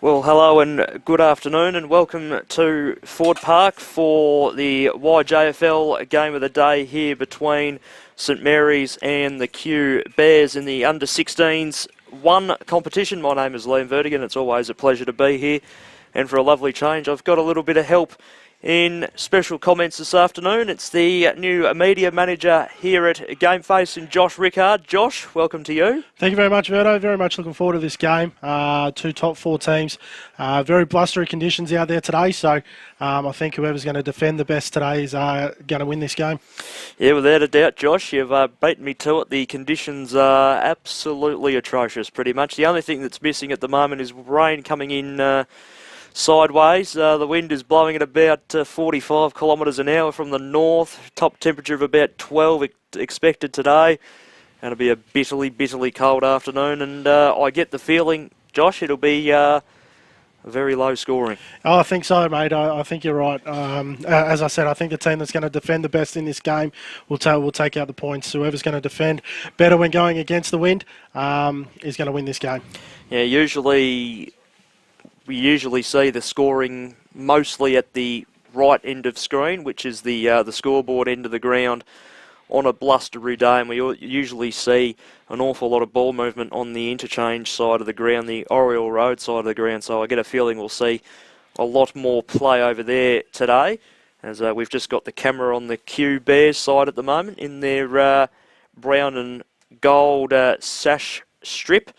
Well, hello and good afternoon and welcome to Ford Park for the YJFL game of the day here between St Mary's and the Q Bears in the under-16s one competition. My name is Liam Vertigan. It's always a pleasure to be here, and for a lovely change I've got a little bit of help in special comments this afternoon. It's the new media manager here at Gameface in Josh Rickard. Josh, welcome to you. Thank you very much, Verdo. Very much looking forward to this game. Two top four teams. Very blustery conditions out there today, so I think whoever's going to defend the best today is going to win this game. Yeah, without a doubt, Josh. You've beaten me to it. The conditions are absolutely atrocious, pretty much. The only thing that's missing at the moment is rain coming in sideways. The wind is blowing at about 45 kilometres an hour from the north. Top temperature of about 12 expected today. Going to be a bitterly cold afternoon, and I get the feeling, Josh, it'll be very low scoring. Oh, I think so, mate. I think you're right. As I said, I think the team that's going to defend the best in this game will take out the points. Whoever's going to defend better when going against the wind is going to win this game. Yeah, we usually see the scoring mostly at the right end of screen, which is the scoreboard end of the ground on a blustery day, and we usually see an awful lot of ball movement on the interchange side of the ground, the Oriole Road side of the ground, so I get a feeling we'll see a lot more play over there today, as we've just got the camera on the Q Bears side at the moment in their brown and gold sash strip.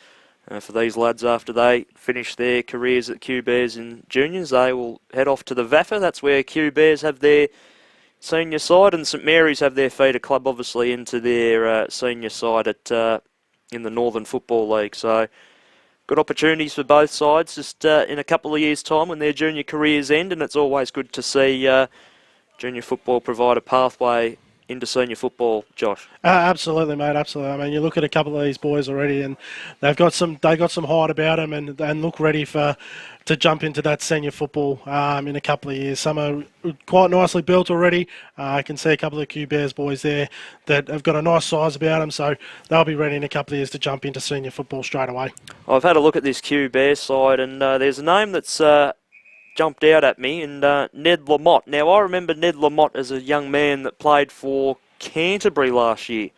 For these lads, after they finish their careers at Q Bears in juniors, they will head off to the VAFA. That's where Q Bears have their senior side, and St Mary's have their feeder club, obviously, into their senior side at in the Northern Football League. So good opportunities for both sides just in a couple of years' time when their junior careers end, and it's always good to see junior football provide a pathway into senior football, Josh. Absolutely, mate. Absolutely. I mean, you look at a couple of these boys already, and they've got some height about them, and look ready to jump into that senior football in a couple of years. Some are quite nicely built already. I can see a couple of Q Bears boys there that have got a nice size about them, so they'll be ready in a couple of years to jump into senior football straight away. I've had a look at this Q Bears side, and there's a name that's jumped out at me, and Ned Lamott. Now, I remember Ned Lamott as a young man that played for Canterbury last year,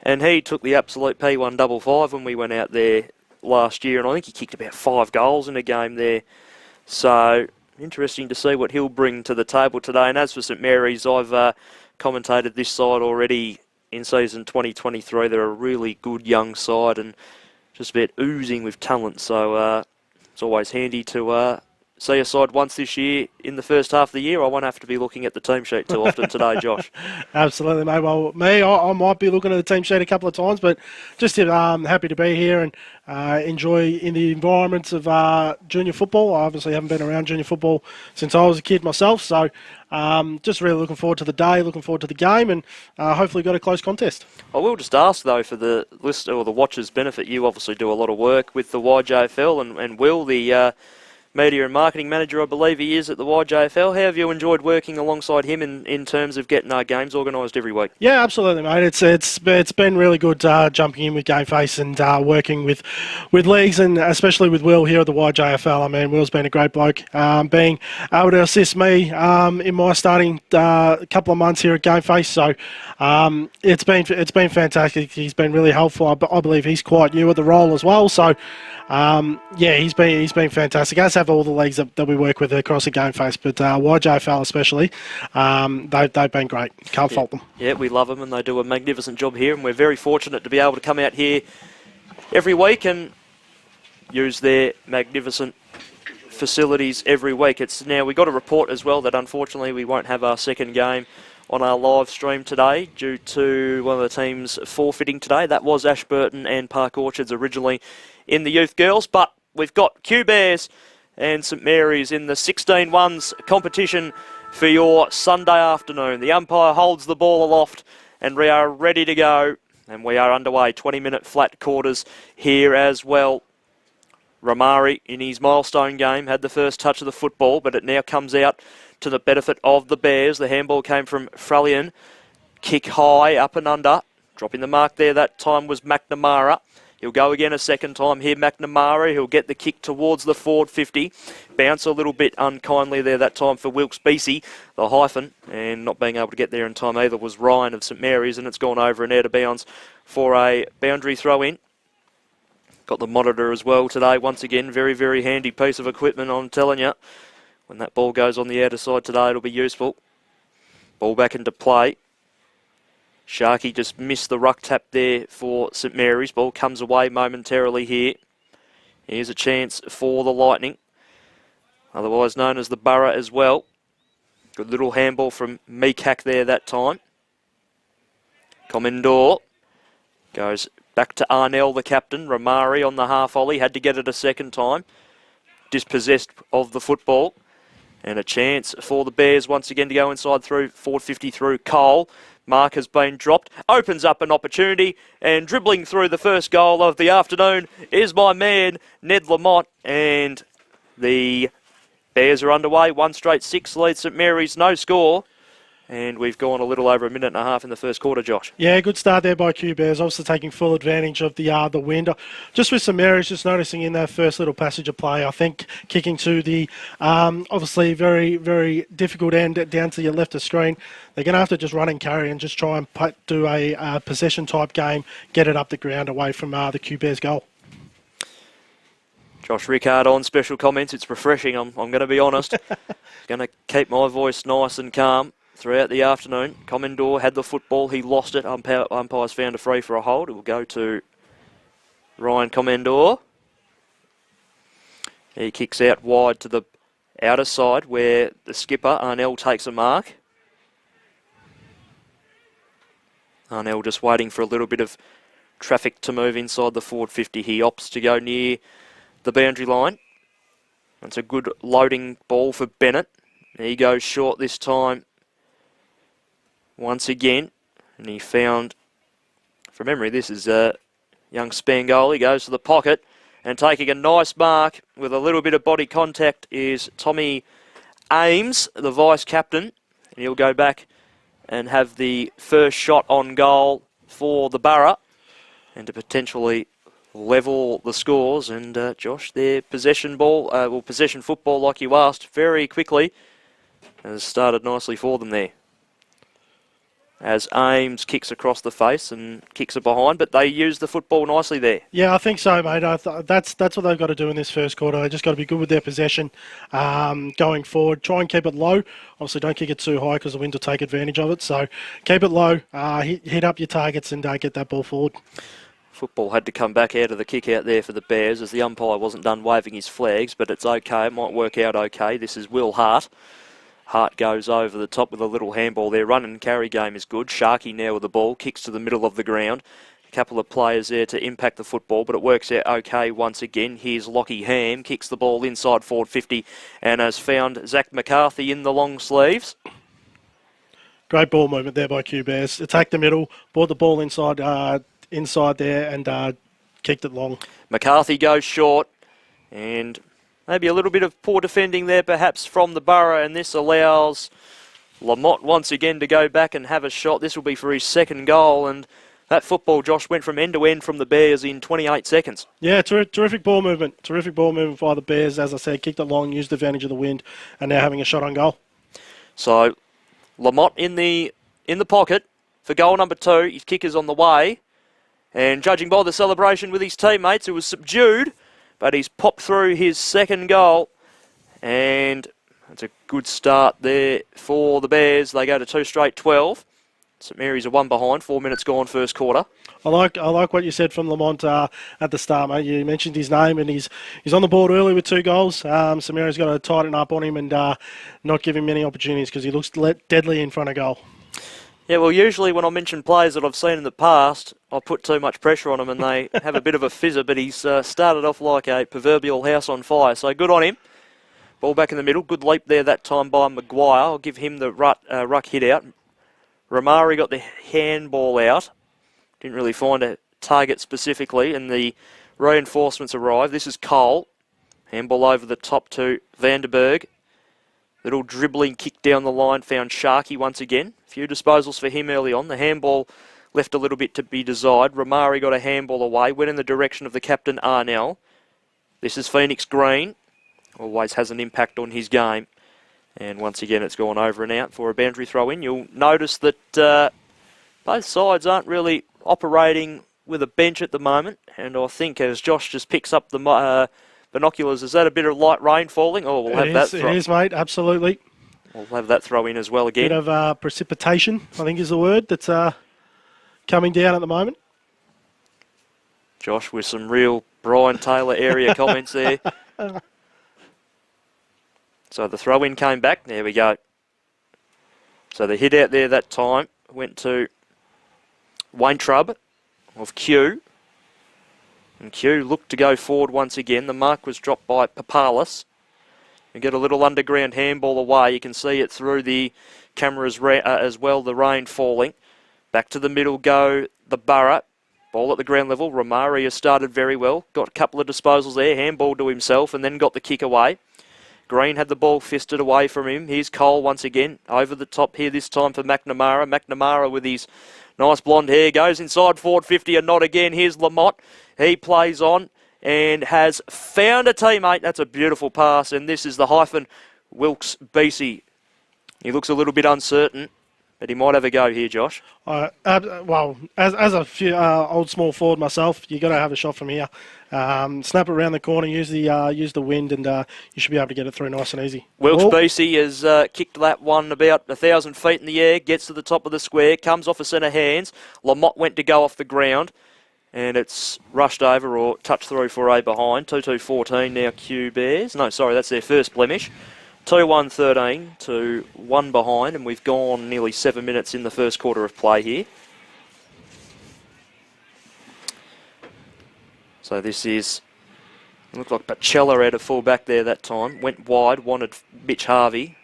and he took the absolute P155 when we went out there last year, and I think he kicked about 5 goals in a game there. So, interesting to see what he'll bring to the table today. And as for St Mary's, I've commentated this side already in season 2023. They're a really good young side and just about oozing with talent, so it's always handy to see a side once this year in the first half of the year. I won't have to be looking at the team sheet too often today, Josh. Absolutely, mate. Well, I might be looking at the team sheet a couple of times, but just happy to be here and enjoy in the environments of junior football. I obviously haven't been around junior football since I was a kid myself, so just really looking forward to the day, looking forward to the game, and hopefully got a close contest. I will just ask, though, for the list or the watchers' benefit, you obviously do a lot of work with the YJFL, and Will, the media and marketing manager, I believe he is at the YJFL. How have you enjoyed working alongside him in terms of getting our games organised every week? Yeah, absolutely, mate. It's been really good jumping in with Gameface and working with leagues, and especially with Will here at the YJFL. I mean, Will's been a great bloke, being able to assist me in my starting couple of months here at Gameface. So it's been fantastic. He's been really helpful. I believe he's quite new at the role as well. So yeah, he's been fantastic. As have all the leagues that we work with across the Gameface, but YJFL especially, they've been great. Can't fault them. Yeah, we love them, and they do a magnificent job here, and we're very fortunate to be able to come out here every week and use their magnificent facilities every week. Now, we got a report as well that unfortunately we won't have our second game on our live stream today due to one of the teams forfeiting today. That was Ashburton and Park Orchards originally in the youth girls, but we've got Q Bears and St Mary's in the 16-1s competition for your Sunday afternoon. The umpire holds the ball aloft and we are ready to go, and we are underway. 20-minute flat quarters here as well. Ramari, in his milestone game, had the first touch of the football, but it now comes out to the benefit of the Bears. The handball came from Fralian. Kick high, up and under. Dropping the mark there that time was McNamara. He'll go again a second time here, McNamara. He'll get the kick towards the forward 50. Bounce a little bit unkindly there that time for Wilkes-Beacey, the hyphen, and not being able to get there in time either was Ryan of St Mary's, and it's gone over and out of bounds for a boundary throw-in. Got the monitor as well today. Once again, very, very handy piece of equipment, I'm telling you. When that ball goes on the outer side today, it'll be useful. Ball back into play. Sharkey just missed the ruck tap there for St Mary's. Ball comes away momentarily here. Here's a chance for the Lightning, otherwise known as the Borough as well. Good little handball from Meekak there that time. Commandor goes back to Arnell, the captain. Ramari on the half volley, had to get it a second time. Dispossessed of the football. And a chance for the Bears once again to go inside through, forward 50 through Cole. Mark has been dropped, opens up an opportunity, and dribbling through the first goal of the afternoon is my man, Ned Lamont. And the Bears are underway, 1-6 lead St Mary's, no score. And we've gone a little over a minute and a half in the first quarter, Josh. Yeah, good start there by Q Bears, obviously taking full advantage of the wind. Just with St Mary's, just noticing in that first little passage of play, I think kicking to the obviously very, very difficult end down to your left of screen. They're going to have to just run and carry and just try and do a possession type game, get it up the ground away from the Q Bears goal. Josh Rickard on special comments. It's refreshing, I'm going to be honest. Going to keep my voice nice and calm throughout the afternoon. Commandor had the football. He lost it. Umpires found a free for a hold. It will go to Ryan Commandor. He kicks out wide to the outer side where the skipper, Arnell, takes a mark. Arnell just waiting for a little bit of traffic to move inside the forward 50. He opts to go near the boundary line. That's a good loading ball for Bennett. He goes short this time once again, and he found, from memory, this is young Spangoli. Goes to the pocket, and taking a nice mark with a little bit of body contact is Tommy Ames, the vice-captain, and he'll go back and have the first shot on goal for the Borough, and to potentially level the scores. And Josh, their possession football, like you asked, very quickly has started nicely for them there, as Ames kicks across the face and kicks it behind, but they use the football nicely there. Yeah, I think so, mate. That's what they've got to do in this first quarter. They just got to be good with their possession going forward. Try and keep it low. Obviously, don't kick it too high because the wind will take advantage of it. So keep it low, hit up your targets and get that ball forward. Football had to come back out of the kick out there for the Bears as the umpire wasn't done waving his flags, but it's okay. It might work out okay. This is Will Hart. Hart goes over the top with a little handball there. Run and carry game is good. Sharkey now with the ball. Kicks to the middle of the ground. A couple of players there to impact the football, but it works out okay once again. Here's Lockie Ham. Kicks the ball inside forward 50 and has found Zach McCarthy in the long sleeves. Great ball movement there by Q Bears. Attacked the middle, brought the ball inside there and kicked it long. McCarthy goes short, and maybe a little bit of poor defending there perhaps from the Borough, and this allows Lamont once again to go back and have a shot. This will be for his second goal, and that football, Josh, went from end to end from the Bears in 28 seconds. Yeah, terrific ball movement. Terrific ball movement by the Bears. As I said, kicked it long, used advantage of the wind, and now having a shot on goal. So Lamont in the pocket for goal number 2. His kick is on the way, and judging by the celebration with his teammates, it was subdued, but he's popped through his second goal, and it's a good start there for the Bears. They go to 2 straight 12. St Mary's are 1 behind, 4 minutes gone first quarter. I like what you said from Lamont at the start, mate. You mentioned his name, and he's on the board early with 2 goals. St Mary's got to tighten up on him and not give him many opportunities because he looks deadly in front of goal. Yeah, well, usually when I mention players that I've seen in the past, I put too much pressure on them and they have a bit of a fizzer, but he's started off like a proverbial house on fire, so good on him. Ball back in the middle, good leap there that time by Maguire. I'll give him the ruck hit out. Ramari got the handball out. Didn't really find a target specifically, and the reinforcements arrive. This is Cole. Handball over the top to Vanderberg. Little dribbling kick down the line, found Sharkey once again. A few disposals for him early on. The handball left a little bit to be desired. Ramari got a handball away, went in the direction of the captain, Arnell. This is Phoenix Green. Always has an impact on his game. And once again, it's gone over and out for a boundary throw-in. You'll notice that both sides aren't really operating with a bench at the moment. And I think as Josh just picks up the binoculars, is that a bit of light rain falling? Oh, we'll have that throw. It is, mate, absolutely. We'll have that throw in as well again. Bit of precipitation, I think is the word, that's coming down at the moment. Josh with some real Brian Taylor area comments there. So the throw-in came back. There we go. So the hit out there that time went to Wayne Trubb of Q. And Q looked to go forward once again. The mark was dropped by Papalis. You get a little underground handball away. You can see it through the cameras as well, the rain falling. Back to the middle go the Burra. Ball at the ground level. Ramari has started very well. Got a couple of disposals there. Handball to himself and then got the kick away. Green had the ball fisted away from him. Here's Cole once again. Over the top here this time for McNamara. McNamara with his nice blonde hair goes inside forward 50 and not again. Here's Lamott. He plays on and has found a teammate. That's a beautiful pass. And this is the hyphen Wilkes Beacey. He looks a little bit uncertain, but he might have a go here, Josh. Well, as a few, old small forward myself, you got to have a shot from here. Snap it around the corner, use the wind, and you should be able to get it through nice and easy. Wilkes Beacey has kicked that one about 1,000 feet in the air, gets to the top of the square, comes off a centre hands. Lamott went to go off the ground, and it's rushed over or touched through for a behind. 2-2-14 now Q Bears. No, sorry, that's their first blemish. 2-1-13 to 1 behind, and we've gone nearly 7 minutes in the first quarter of play here. So this is, it looked like Bacella had a full back there that time. Went wide, wanted Mitch Harvey,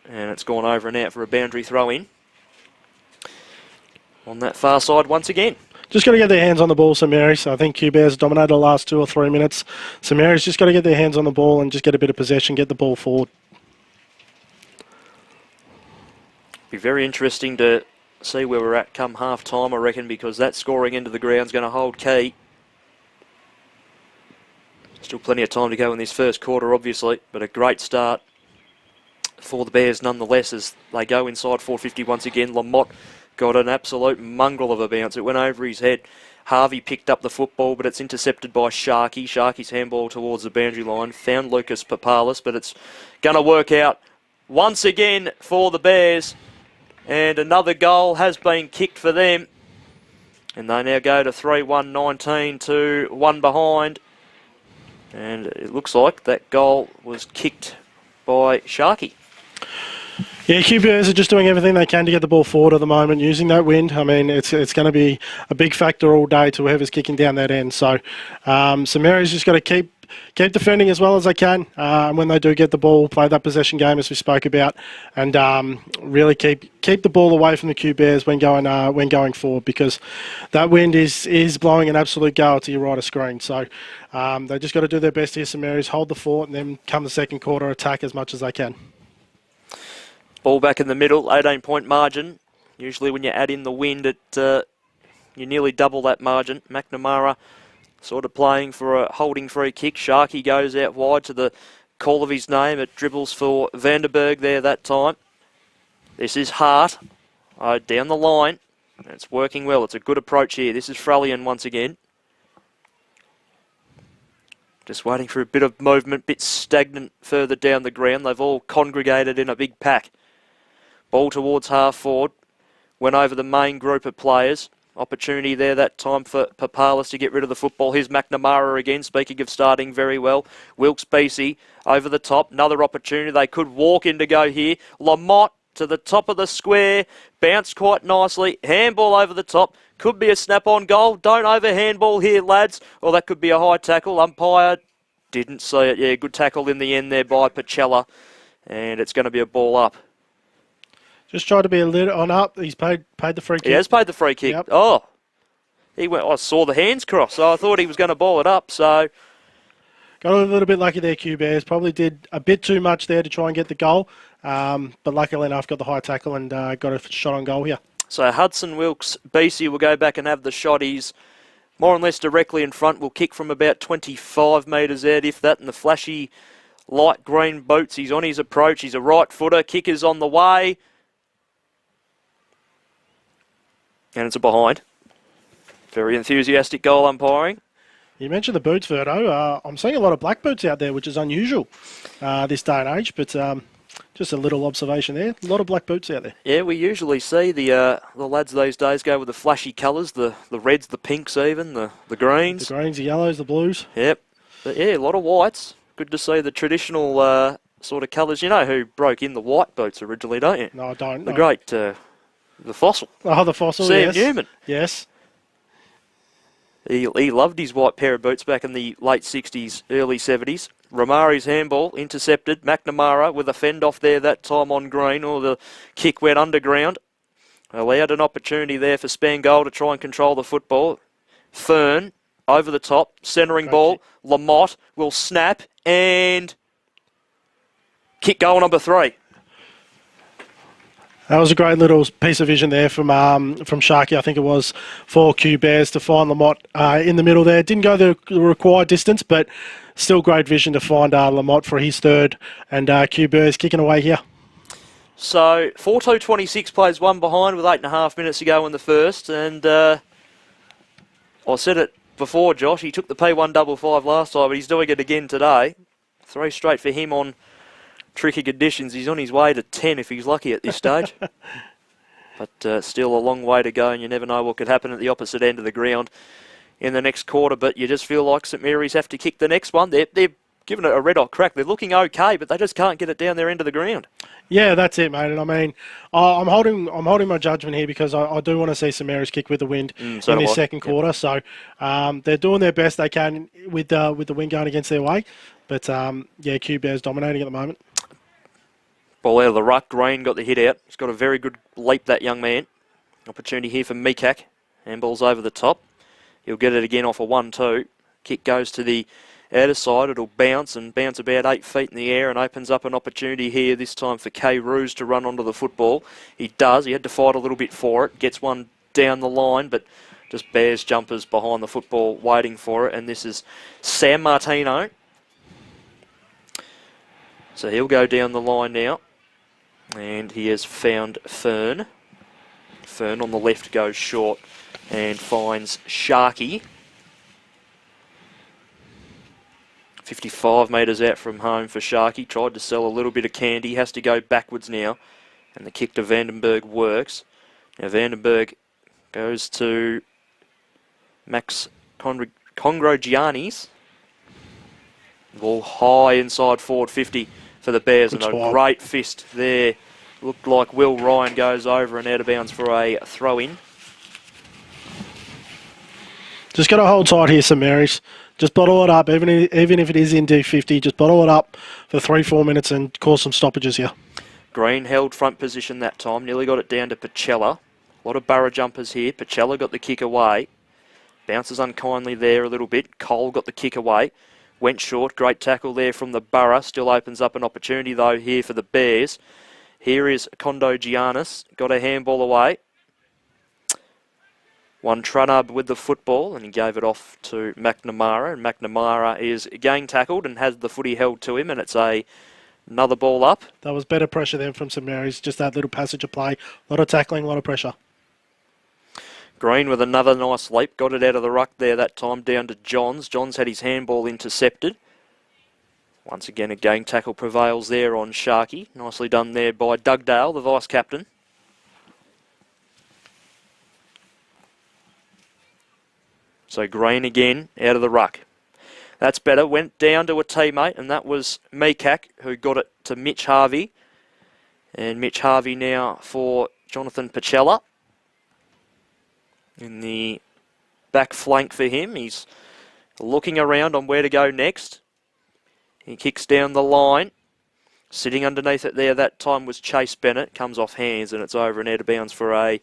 and it's gone over and out for a boundary throw-in. On that far side once again. Just got to get their hands on the ball, St Mary's. I think Q Bears dominated the last 2 or 3 minutes. St Mary's just got to get their hands on the ball and just get a bit of possession, get the ball forward. Be very interesting to see where we're at come half time, I reckon, because that scoring into the ground is going to hold key. Still plenty of time to go in this first quarter, obviously, but a great start for the Bears nonetheless as they go inside 450 once again. Lamott got an absolute mongrel of a bounce. It went over his head. Harvey picked up the football, but it's intercepted by Sharkey. Sharkey's handball towards the boundary line. Found Lucas Papalis, but it's going to work out once again for the Bears. And another goal has been kicked for them. And they now go to 3-1-19 to 1 behind. And it looks like that goal was kicked by Sharkey. Yeah, Q Bears are just doing everything they can to get the ball forward at the moment, using that wind. I mean, it's going to be a big factor all day to whoever's kicking down that end. So St Mary's just got to keep defending as well as they can. And when they do get the ball, play that possession game as we spoke about, and really keep the ball away from the Q Bears when going forward, because that wind is blowing an absolute gale to your right of screen. So they just got to do their best here, St Mary's, hold the fort, and then come the second quarter, attack as much as they can. Ball back in the middle, 18-point margin. Usually when you add in the wind, you nearly double that margin. McNamara sort of playing for a holding free kick. Sharkey goes out wide to the call of his name. It dribbles for Vanderberg there that time. This is Hart down the line. It's working well. It's a good approach here. This is Frelian once again. Just waiting for a bit of movement, bit stagnant further down the ground. They've all congregated in a big pack. Ball towards half forward. Went over the main group of players. Opportunity there that time for Papalis to get rid of the football. Here's McNamara again, speaking of starting very well. Wilkes Beacey over the top. Another opportunity. They could walk in to go here. Lamott to the top of the square. Bounced quite nicely. Handball over the top. Could be a snap-on goal. Don't over-handball here, lads. Or that could be a high tackle. Umpire didn't see it. Yeah, good tackle in the end there by Pacella. And it's going to be a ball up. Just tried to be a little on up. He's paid the free kick. He has paid the free kick. Yep. Oh, he went. I saw the hands cross, so I thought he was going to ball it up. So got a little bit lucky there, Q Bears. Probably did a bit too much there to try and get the goal. But luckily enough, got the high tackle and got a shot on goal here. So Hudson Wilkes BC will go back and have the shot. He's more or less directly in front. Will kick from about 25 metres out, if that, in the flashy light green boots. He's on his approach. He's a right footer. Kick is on the way. And it's a behind. Very enthusiastic goal umpiring. You mentioned the boots, Verdo. I'm seeing a lot of black boots out there, which is unusual this day and age, but just a little observation there. A lot of black boots out there. Yeah, we usually see the lads these days go with the flashy colours, the reds, the pinks even, the greens. The greens, the yellows, the blues. Yep. But yeah, a lot of whites. Good to see the traditional sort of colours. You know who broke in the white boots originally, don't you? No, I don't. The great, the Fossil. Oh, the Fossil, Sam yes. Newman. Yes. He loved his white pair of boots back in the late 60s, early 70s. Romari's handball intercepted. McNamara with a fend off there that time on green, or the kick went underground. Allowed an opportunity there for Spangol to try and control the football. Fern over the top, centering ball. Lamotte will snap and kick goal number 3. That was a great little piece of vision there from Sharky, I think it was, for Q Bears to find Lamotte in the middle there. Didn't go the required distance, but still great vision to find Lamotte for his third, and Q Bears kicking away here. So 4-2-26 plays one behind with 8.5 minutes to go in the first, and I said it before, Josh, he took the P155 last time, but he's doing it again today. 3 straight for him on tricky conditions. He's on his way to 10 if he's lucky at this stage. But still a long way to go, and you never know what could happen at the opposite end of the ground in the next quarter. But you just feel like St Mary's have to kick the next one. They're giving it a red-hot crack. They're looking okay, but they just can't get it down their end of the ground. Yeah, that's it, mate. And I mean, I'm holding my judgment here because I do want to see St Mary's kick with the wind in this second quarter. So they're doing their best they can with the wind going against their way. But yeah, Q Bears dominating at the moment. Ball out of the ruck. Green got the hit out. He's got a very good leap, that young man. Opportunity here for Mikak. Handball's over the top. He'll get it again off a 1-2. Kick goes to the outer side. It'll bounce about 8 feet in the air and opens up an opportunity here, this time for K. Roos to run onto the football. He does. He had to fight a little bit for it. Gets one down the line, but just Bears jumpers behind the football waiting for it. And this is Sam Martino. So he'll go down the line now. And he has found Fern. Fern on the left goes short and finds Sharky. 55 metres out from home for Sharky. Tried to sell a little bit of candy. Has to go backwards now. And the kick to Vandenberg works. Now Vandenberg goes to Max Congrogiannis. Ball high inside forward 50 for the Bears. And a great fist there. Looked like Will Ryan goes over and out of bounds for a throw-in. Just got to hold tight here, St Mary's. Just bottle it up, even if it is in D50. Just bottle it up for 3-4 minutes and cause some stoppages here. Green held front position that time. Nearly got it down to Pacella. A lot of Burra jumpers here. Pacella got the kick away. Bounces unkindly there a little bit. Cole got the kick away. Went short. Great tackle there from the Burra. Still opens up an opportunity, though, here for the Bears. Here is Kondo Giannis. Got a handball away. One Trunub with the football, and he gave it off to McNamara. And McNamara is again tackled and has the footy held to him, and it's another ball up. That was better pressure then from St Mary's. Just that little passage of play. A lot of tackling, a lot of pressure. Green with another nice leap. Got it out of the ruck there that time, down to Johns. Johns had his handball intercepted. Once again, a gang tackle prevails there on Sharky. Nicely done there by Dugdale, the vice-captain. So Green again, out of the ruck. That's better. Went down to a teammate, and that was Mikak, who got it to Mitch Harvey. And Mitch Harvey now for Jonathan Pacella. In the back flank for him. He's looking around on where to go next. He kicks down the line. Sitting underneath it there that time was Chase Bennett. Comes off hands and it's over and out of bounds for a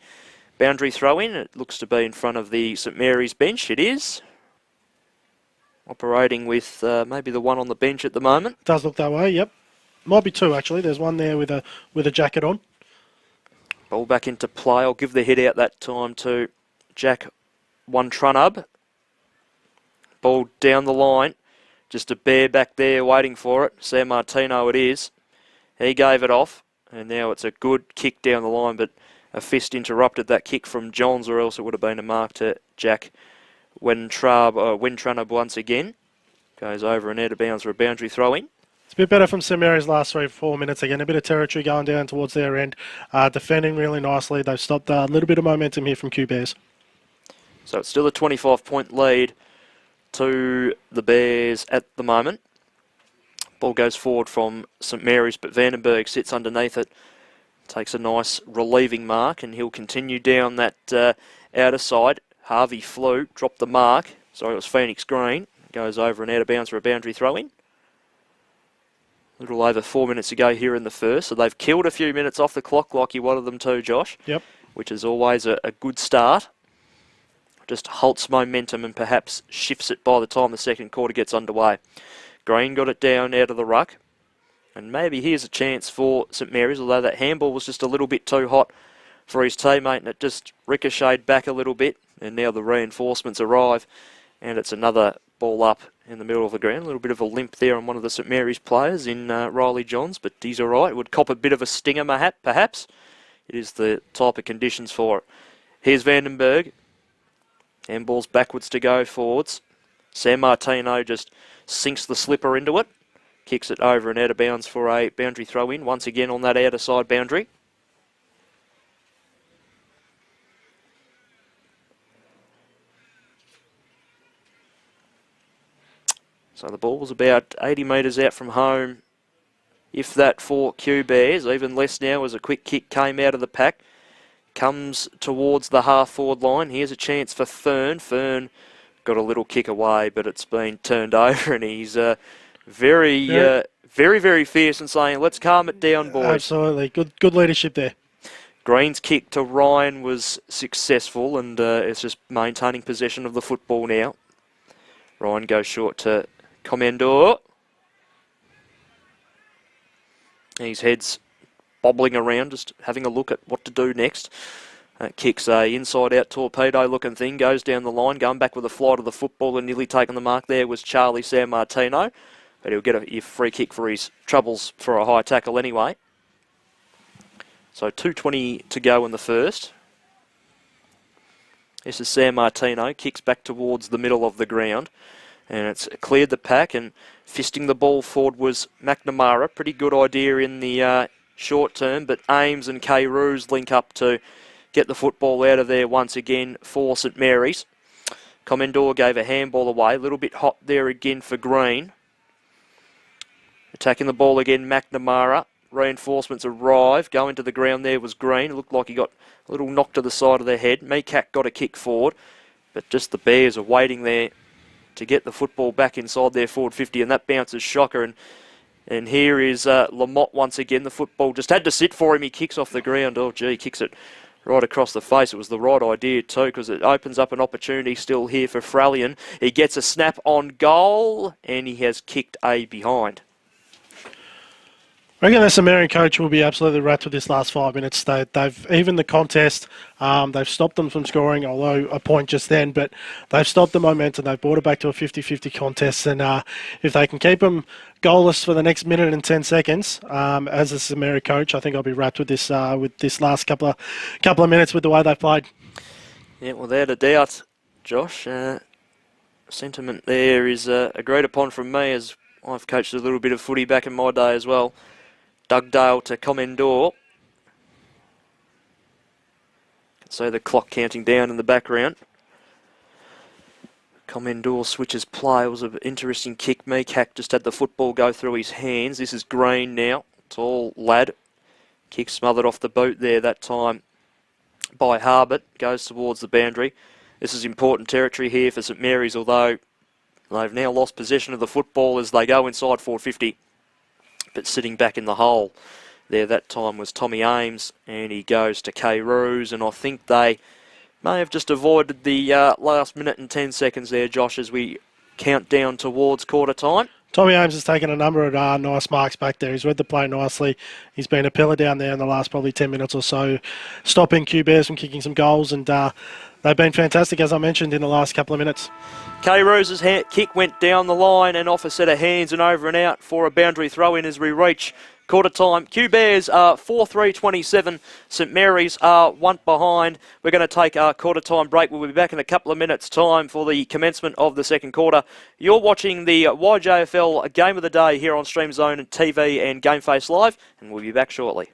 boundary throw-in. It looks to be in front of the St Mary's bench. It is. Operating with maybe the one on the bench at the moment. Does look that way, yep. Might be two actually. There's one there with a jacket on. Ball back into play. I'll give the hit out that time to Jack Wantrunnub. Ball down the line. Just a bear back there waiting for it. Sam Martino it is. He gave it off. And now it's a good kick down the line, but a fist interrupted that kick from Johns, or else it would have been a mark to Jack Wantrunnub once again. Goes over and out of bounds for a boundary throw-in. It's a bit better from St Mary's last 3-4 minutes again. A bit of territory going down towards their end. Defending really nicely. They've stopped a little bit of momentum here from Q Bears. So it's still a 25-point lead to the Bears at the moment. Ball goes forward from St Mary's, but Vandenberg sits underneath it. Takes a nice relieving mark, and he'll continue down that outer side. Harvey flew, dropped the mark. Sorry, it was Phoenix Green. Goes over and out of bounds for a boundary throw-in. A little over 4 minutes to go here in the first, so they've killed a few minutes off the clock like you wanted them to, Josh. Yep. Which is always a good start. Just halts momentum and perhaps shifts it by the time the second quarter gets underway. Green got it down out of the ruck. And maybe here's a chance for St Mary's, although that handball was just a little bit too hot for his teammate and it just ricocheted back a little bit. And now the reinforcements arrive and it's another ball up in the middle of the ground. A little bit of a limp there on one of the St Mary's players in Riley Johns, but he's all right. Would cop a bit of a stinger perhaps. It is the type of conditions for it. Here's Vandenberg. Handball's backwards to go forwards. Sam Martino just sinks the slipper into it. Kicks it over and out of bounds for a boundary throw-in. Once again on that outer side boundary. So the ball was about 80 metres out from home, if that, for Q Bears. Even less now as a quick kick came out of the pack. Comes towards the half-forward line. Here's a chance for Fern. Fern got a little kick away, but it's been turned over, and he's very fierce and saying, let's calm it down, boys. Absolutely. Good leadership there. Green's kick to Ryan was successful, and it's just maintaining possession of the football now. Ryan goes short to Comendor. His head's bobbling around, just having a look at what to do next. Kicks a inside-out torpedo-looking thing, goes down the line, going back with a fly to the football and nearly taking the mark there was Charlie San Martino. But he'll get a free kick for his troubles for a high tackle anyway. So 2:20 to go in the first. This is San Martino, kicks back towards the middle of the ground. And it's cleared the pack, and fisting the ball forward was McNamara. Pretty good idea in the short term, but Ames and K. Roos link up to get the football out of there once again for St Mary's. Comendor gave a handball away, a little bit hot there again for Green. Attacking the ball again, McNamara. Reinforcements arrive. Going to the ground there was Green. It looked like he got a little knock to the side of the head. Meekak got a kick forward, but just the Bears are waiting there to get the football back inside their forward 50, and that bounces Shocker. And here is Lamotte once again. The football just had to sit for him. He kicks off the ground. Oh, gee, kicks it right across the face. It was the right idea too, because it opens up an opportunity still here for Frallion. He gets a snap on goal, and he has kicked a behind. I reckon the St Marion coach will be absolutely wrapped with this last 5 minutes. They've evened the contest. They've stopped them from scoring, although a point just then, but they've stopped the momentum. They've brought it back to a 50-50 contest, and if they can keep them goalless for the next minute and 10 seconds, as a St Marion coach, I think I'll be wrapped with this last couple of minutes with the way they've played. Yeah, without a doubt, Josh. Sentiment there is agreed upon from me, as I've coached a little bit of footy back in my day as well. Dugdale to Comendor. Can see the clock counting down in the background. Comendor switches play. It was an interesting kick. Meekak just had the football go through his hands. This is Green now. Tall lad. Kick smothered off the boot there that time by Harbert. Goes towards the boundary. This is important territory here for St Mary's, although they've now lost possession of the football as they go inside 450. But sitting back in the hole there that time was Tommy Ames, and he goes to K. Roos, and I think they may have just avoided the last minute and 10 seconds there, Josh, as we count down towards quarter time. Tommy Ames has taken a number of nice marks back there. He's read the play nicely. He's been a pillar down there in the last probably 10 minutes or so, stopping Q Bears from kicking some goals, and they've been fantastic, as I mentioned, in the last couple of minutes. K Rose's kick went down the line and off a set of hands and over and out for a boundary throw in as we reach quarter time. Q Bears are 4-3-27. St Mary's are 1 behind. We're going to take a quarter time break. We'll be back in a couple of minutes' time for the commencement of the second quarter. You're watching the YJFL Game of the Day here on Stream Zone TV and Game Face Live, and we'll be back shortly.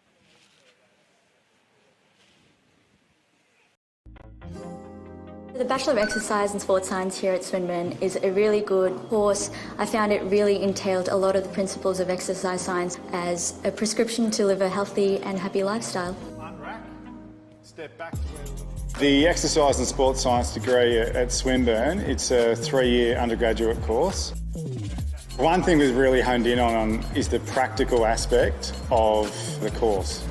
The Bachelor of Exercise and Sports Science here at Swinburne is a really good course. I found it really entailed a lot of the principles of exercise science as a prescription to live a healthy and happy lifestyle. Step back to where the Exercise and Sports Science degree at Swinburne, it's a 3-year undergraduate course. One thing we've really honed in on is the practical aspect of the course.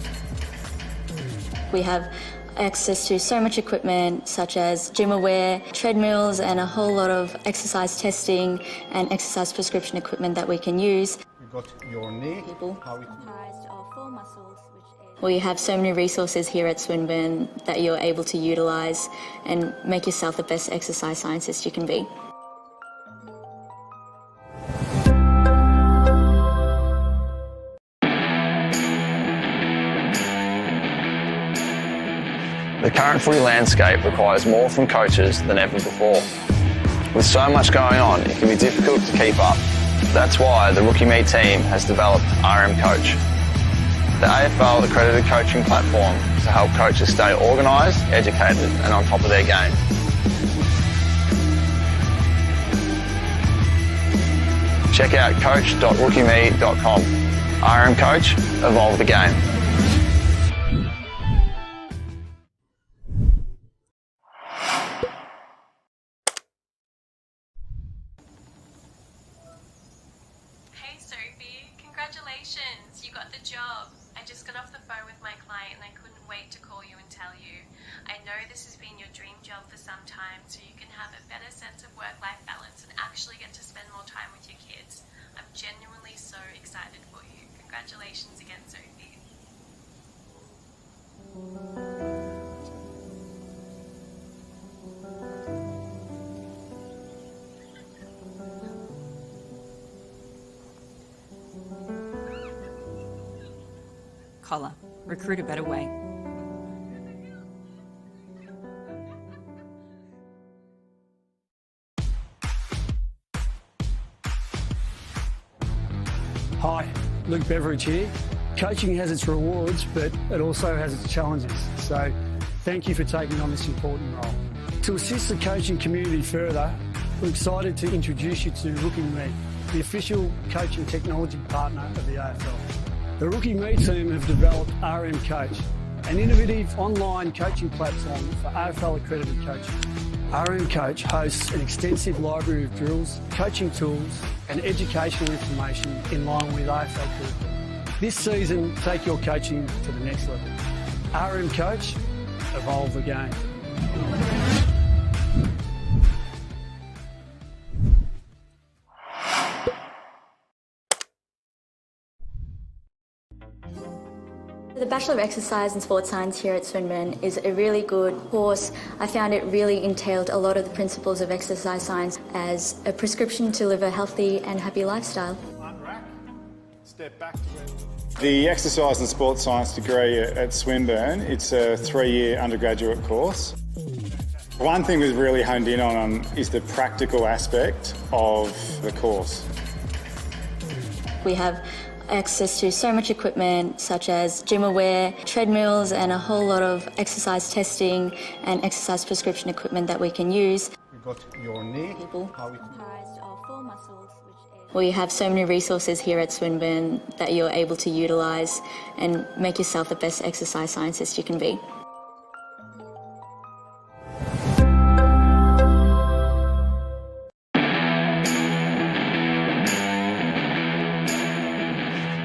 We have access to so much equipment such as gym aware, treadmills, and a whole lot of exercise testing and exercise prescription equipment that we can use. You've got your knee. We have so many resources here at Swinburne that you're able to utilise and make yourself the best exercise scientist you can be. The current footy landscape requires more from coaches than ever before. With so much going on, it can be difficult to keep up. That's why the Rookie Me team has developed RM Coach, the AFL accredited coaching platform to help coaches stay organised, educated and on top of their game. Check out coach.rookieme.com. RM Coach, evolve the game. Congratulations, you got the job. I just got off the phone with my client and I couldn't wait to call you and tell you. I know this has been your dream job for some time, so you can have a better sense of work-life balance and actually get to spend more time with your kids. I'm genuinely so excited for you. Congratulations again, Sophie. Collar. Recruit a better way. Hi, Luke Beveridge here. Coaching has its rewards, but it also has its challenges. So thank you for taking on this important role. To assist the coaching community further, we're excited to introduce you to Rookie Me, the official coaching technology partner of the AFL. The Rookie Me team have developed RM Coach, an innovative online coaching platform for AFL accredited coaching. RM Coach hosts an extensive library of drills, coaching tools and educational information in line with AFL curriculum. This season, take your coaching to the next level. RM Coach, evolve the game. The Bachelor of Exercise and Sports Science here at Swinburne is a really good course. I found it really entailed a lot of the principles of exercise science as a prescription to live a healthy and happy lifestyle. Step back to where the Exercise and Sports Science degree at Swinburne, it's a 3-year undergraduate course. One thing we've really honed in on is the practical aspect of the course. We have access to so much equipment such as gym aware, treadmills and a whole lot of exercise testing and exercise prescription equipment that we can use. You've got your knee. We have so many resources here at Swinburne that you're able to utilise and make yourself the best exercise scientist you can be.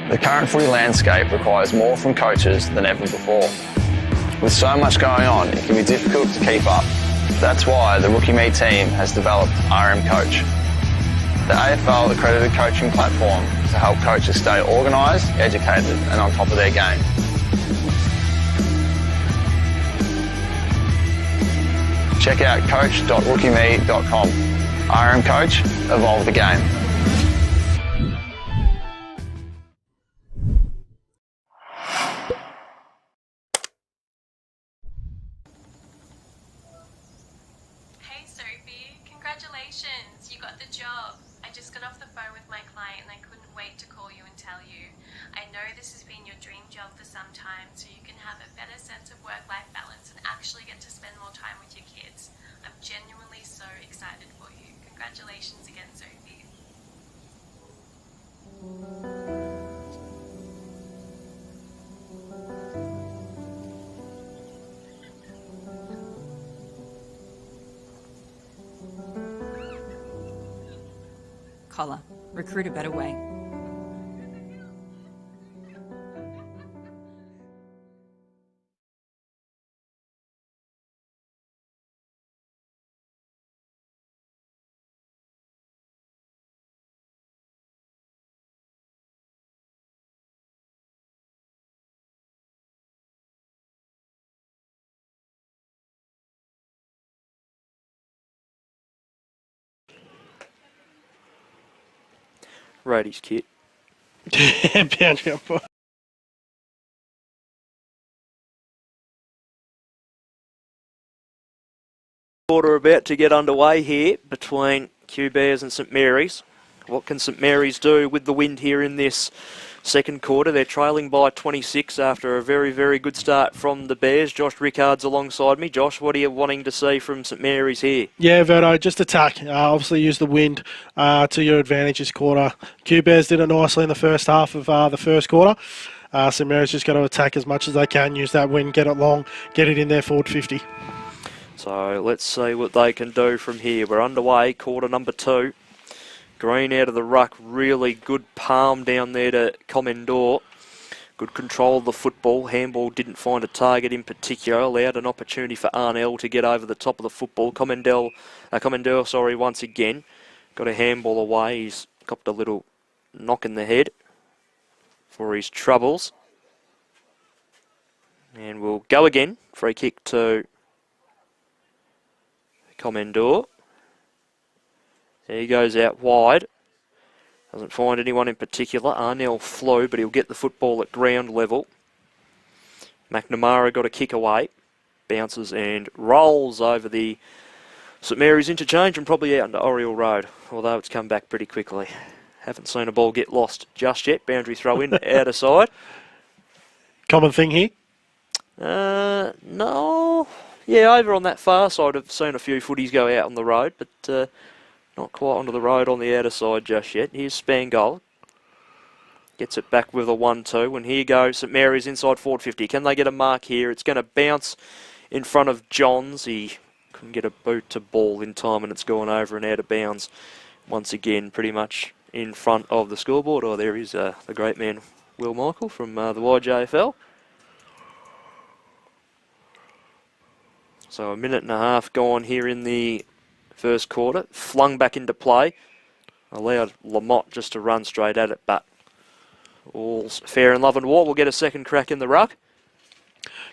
The current footy landscape requires more from coaches than ever before. With so much going on, it can be difficult to keep up. That's why the Rookie Me team has developed RM Coach, the AFL accredited coaching platform to help coaches stay organised, educated and on top of their game. Check out coach.rookieme.com. RM Coach, evolve the game. Hey Sophie, congratulations, you got the job. I just got off the phone with my client and I couldn't wait to call you and tell you. I know this has been your dream job for some time, so you can have a better sense of work-life balance and actually get to spend more time with your kids. I'm genuinely so excited for you. Congratulations again, Sophie. Collar, recruit a better way. Righty's kit. Boundary umpire. Quarter about to get underway here between Q Bears and St Mary's. What can St Mary's do with the wind here in this second quarter? They're trailing by 26 after a very, very good start from the Bears. Josh Rickard's alongside me. Josh, what are you wanting to see from St Mary's here? Yeah, Verdo, just attack. Obviously use the wind to your advantage this quarter. Q Bears did it nicely in the first half of the first quarter. St Mary's just got to attack as much as they can, use that wind, get it long, get it in there forward 50. So let's see what they can do from here. We're underway, quarter number 2. Green out of the ruck, really good palm down there to Commandor. Good control of the football. Handball didn't find a target in particular. Allowed an opportunity for Arnell to get over the top of the football. Commandor, once again. Got a handball away. He's copped a little knock in the head for his troubles. And we'll go again. Free kick to Commandor. There he goes out wide. Doesn't find anyone in particular. Arnell flew, but he'll get the football at ground level. McNamara got a kick away. Bounces and rolls over the St Mary's interchange and probably out into Oriel Road, although it's come back pretty quickly. Haven't seen a ball get lost just yet. Boundary throw in, out of side. Common thing here? No. Yeah, over on that far side I've seen a few footies go out on the road, but not quite onto the road on the outer side just yet. Here's Spangold. Gets it back with a 1-2. And here goes St Mary's inside forward 50. Can they get a mark here? It's going to bounce in front of Johns. He couldn't get a boot to ball in time and it's gone over and out of bounds. Once again, pretty much in front of the scoreboard. Oh, there is the great man, Will Michael from the YJFL. So a minute and a half gone here in the first quarter. Flung back into play. Allowed Lamont just to run straight at it, but all's fair in love and war. We'll get a second crack in the ruck.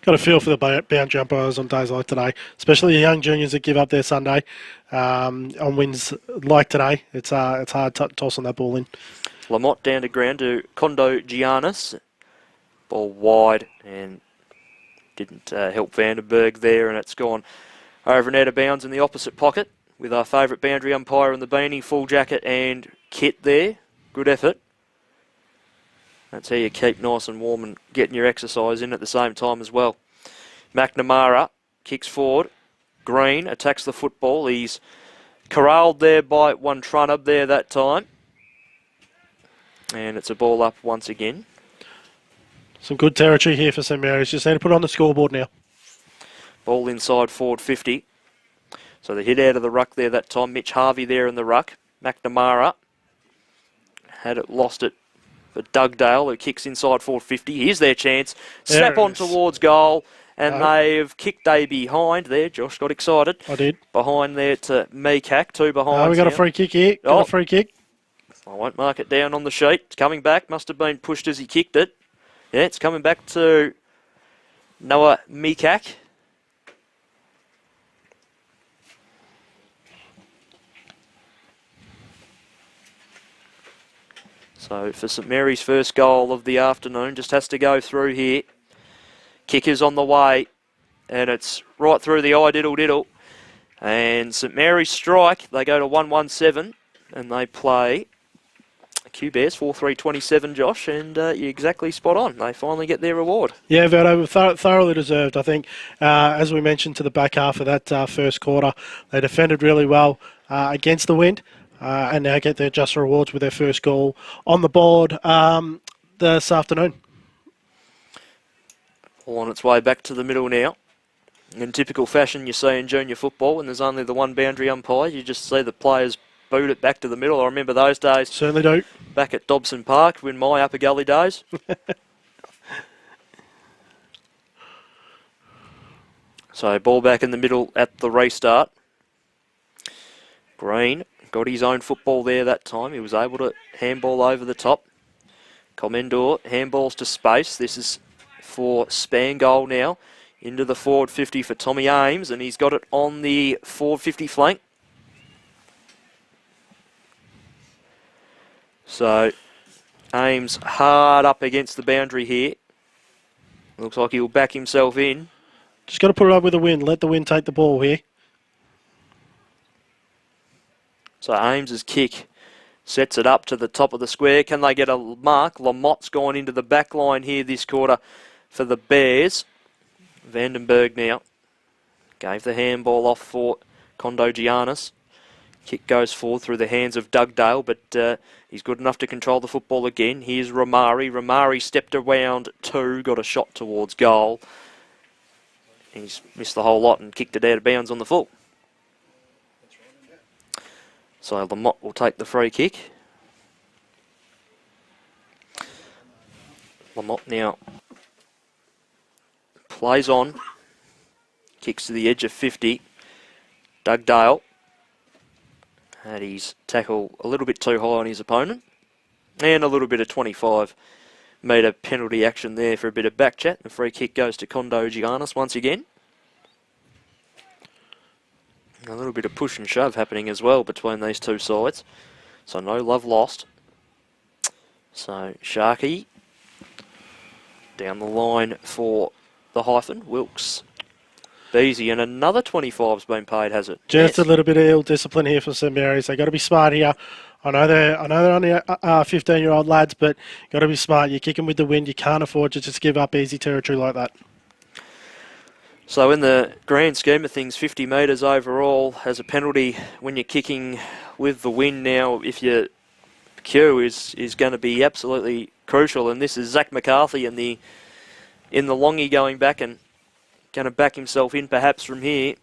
Got a feel for the boundary umpires on days like today, especially the young juniors that give up their Sunday on wins like today. It's hard tossing that ball in. Lamont down to ground to Kondo Giannis. Ball wide and didn't help Vandenberg there, and it's gone over and out of bounds in the opposite pocket with our favourite boundary umpire in the beanie, full jacket and kit there. Good effort. That's how you keep nice and warm and getting your exercise in at the same time as well. McNamara kicks forward. Green attacks the football. He's corralled there by one Trunub there that time. And it's a ball up once again. Some good territory here for St Mary's. Just need to put it on the scoreboard now. Ball inside forward 50. So the hit out of the ruck there that time. Mitch Harvey there in the ruck. McNamara had it, lost it for Dugdale, who kicks inside forward 50. Here's their chance. Snap on towards goal. And they've kicked a behind there. Josh got excited. I did. Behind there to Meekak. Two behind. We got a free kick here. Got a free kick. I won't mark it down on the sheet. It's coming back. Must have been pushed as he kicked it. Yeah, it's coming back to Noah Mikak. So for St Mary's first goal of the afternoon, just has to go through here. Kicker's on the way, and it's right through the eye, diddle diddle. And St Mary's strike, they go to 1-1-7, and they play Q Bears 4-3-27, Josh, and you're exactly spot on. They finally get their reward. Yeah, Verdo, thoroughly deserved. I think, as we mentioned to the back half of that first quarter, they defended really well against the wind. And now get their just rewards with their first goal on the board this afternoon. All on its way back to the middle now. In typical fashion you see in junior football, when there's only the one boundary umpire, you just see the players boot it back to the middle. I remember those days. Certainly do. Back at Dobson Park in my upper gully days. So ball back in the middle at the restart. Green got his own football there that time. He was able to handball over the top. Commendor handballs to space. This is for Spangold now. Into the forward 50 for Tommy Ames, and he's got it on the forward 50 flank. So Ames hard up against the boundary here. Looks like he'll back himself in. Just got to put it up with the wind. Let the wind take the ball here. So Ames's kick sets it up to the top of the square. Can they get a mark? Lamotte's gone into the back line here this quarter for the Bears. Vandenberg now gave the handball off for Kondo Giannis. Kick goes forward through the hands of Dugdale, but he's good enough to control the football again. Here's Ramari. Ramari stepped around two, got a shot towards goal. He's missed the whole lot and kicked it out of bounds on the full. So Lamotte will take the free kick. Lamotte now plays on. Kicks to the edge of 50. Dugdale had his tackle a little bit too high on his opponent. And a little bit of 25-metre penalty action there for a bit of back chat. The free kick goes to Kondo Giannis once again. A little bit of push and shove happening as well between these two sides. So no love lost. So Sharkey down the line for the hyphen. Wilkes, Beasy, and another 25's been paid, has it? Just a little bit of ill discipline here for St Mary's. They got to be smart here. I know they're only 15-year-old lads, but got to be smart. You're kicking with the wind. You can't afford to just give up easy territory like that. So in the grand scheme of things, 50 metres overall as a penalty when you're kicking with the wind now, if your cue is going to be absolutely crucial. And this is Zach McCarthy in the longie going back and going to back himself in perhaps from here.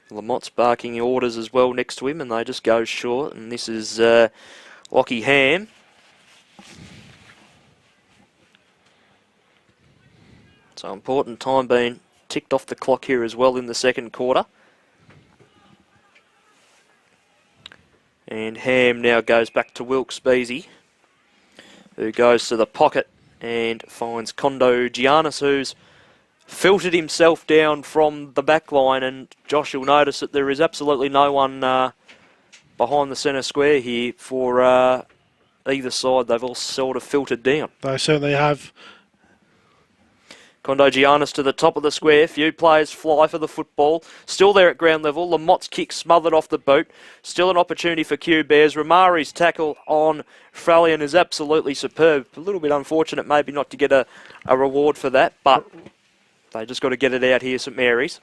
Lamotte's barking orders as well next to him, and they just go short. And this is Lockie Ham. So important time being ticked off the clock here as well in the second quarter. And Ham now goes back to Wilkes Beasy, who goes to the pocket and finds Kondo Giannis, who's filtered himself down from the back line. And Josh, you'll notice that there is absolutely no one behind the centre square here for either side. They've all sort of filtered down. They certainly have. Kondo Giannis to the top of the square. Few players fly for the football. Still there at ground level. Lamotte's kick smothered off the boot. Still an opportunity for Q Bears. Ramari's tackle on Frallian is absolutely superb. A little bit unfortunate maybe not to get a reward for that, but they just got to get it out here, St Mary's.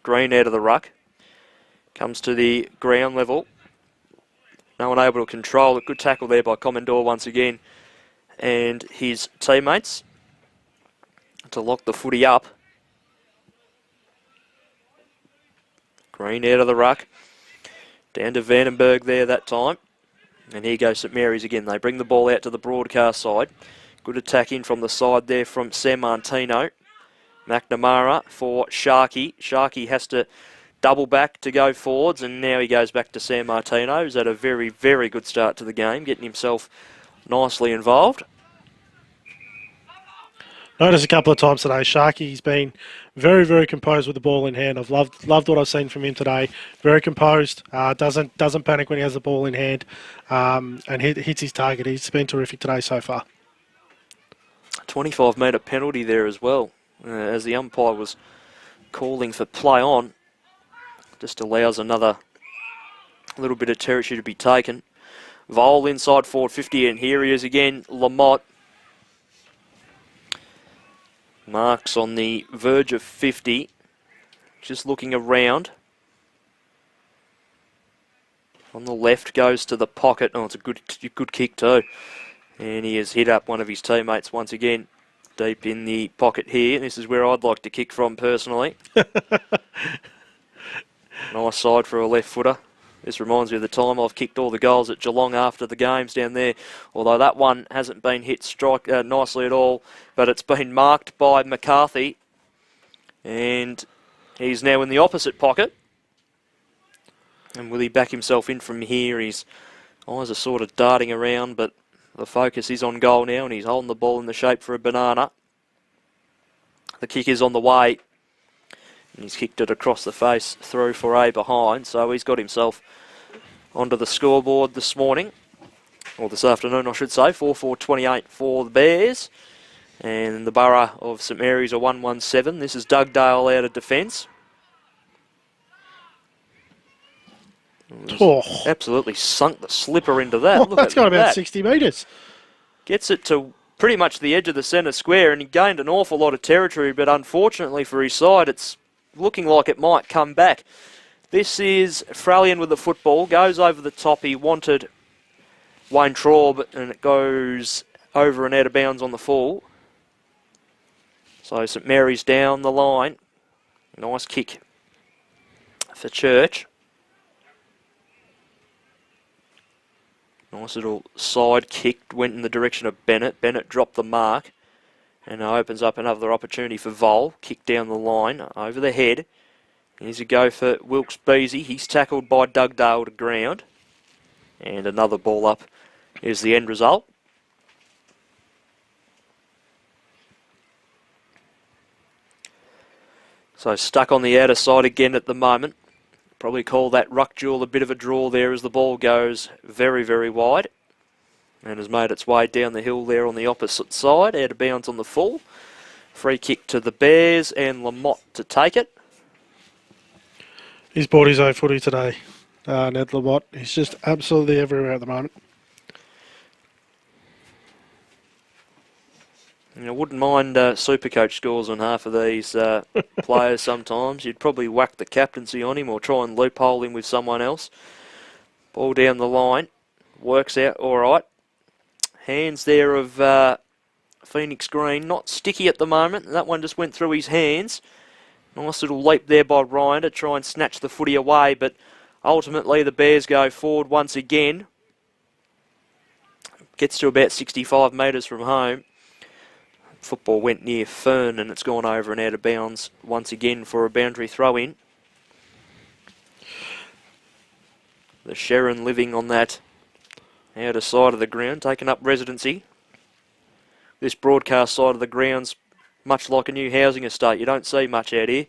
Green out of the ruck. Comes to the ground level. No one able to control it. Good tackle there by Commodore once again. And his teammates to lock the footy up. Green out of the ruck. Down to Vandenberg there that time. And here goes St Mary's again. They bring the ball out to the broadcast side. Good attack in from the side there from San Martino. McNamara for Sharkey. Sharkey has to double back to go forwards, and now he goes back to San Martino, who's had a very, very good start to the game, getting himself nicely involved. Noticed a couple of times today, Sharky's been very, very composed with the ball in hand. I've loved what I've seen from him today. Very composed, doesn't panic when he has the ball in hand, and hits his target. He's been terrific today so far. 25-metre penalty there as well, as the umpire was calling for play on. Just allows another little bit of territory to be taken. Vole inside forward 50, and here he is again, Lamotte. Marks on the verge of 50, just looking around. On the left, goes to the pocket. Oh, it's a good kick too. And he has hit up one of his teammates once again, deep in the pocket here. This is where I'd like to kick from personally. Nice side for a left footer. This reminds me of the time I've kicked all the goals at Geelong after the games down there, although that one hasn't been hit nicely at all, but it's been marked by McCarthy, and he's now in the opposite pocket. And will he back himself in from here? His eyes are sort of darting around, but the focus is on goal now, and he's holding the ball in the shape for a banana. The kick is on the way, and he's kicked it across the face through for a behind, so he's got himself onto the scoreboard this morning, or this afternoon I should say, 4-4-28 for the Bears, and the Borough of St Mary's are 1-1-7. This is Dugdale out of defence. Absolutely sunk the slipper into that. Oh, that's got about 60 metres. Gets it to pretty much the edge of the centre square, and he gained an awful lot of territory, but unfortunately for his side, it's looking like it might come back. This is Frallion with the football, goes over the top. He wanted Wayne Traub, and it goes over and out of bounds on the full. So St Mary's down the line. Nice kick for Church. Nice little side kick, went in the direction of Bennett. Bennett dropped the mark, and opens up another opportunity for Vole. Kick down the line, over the head. Here's a go for Wilkes-Beasy. He's tackled by Dugdale to ground. And another ball up is the end result. So stuck on the outer side again at the moment. Probably call that ruck duel a bit of a draw there as the ball goes very, very wide. And has made its way down the hill there on the opposite side. Out of bounds on the full. Free kick to the Bears and Lamotte to take it. He's bought his own footy today, Ned Lamotte. He's just absolutely everywhere at the moment. I wouldn't mind Supercoach scores on half of these players sometimes. You'd probably whack the captaincy on him or try and loophole him with someone else. Ball down the line. Works out all right. Hands there of Phoenix Green. Not sticky at the moment. That one just went through his hands. Nice little leap there by Ryan to try and snatch the footy away, but ultimately the Bears go forward once again. Gets to about 65 metres from home. Football went near Fern, and it's gone over and out of bounds once again for a boundary throw-in. The Sharon living on that outer side of the ground, taking up residency. This broadcast side of the ground's much like a new housing estate. You don't see much out here.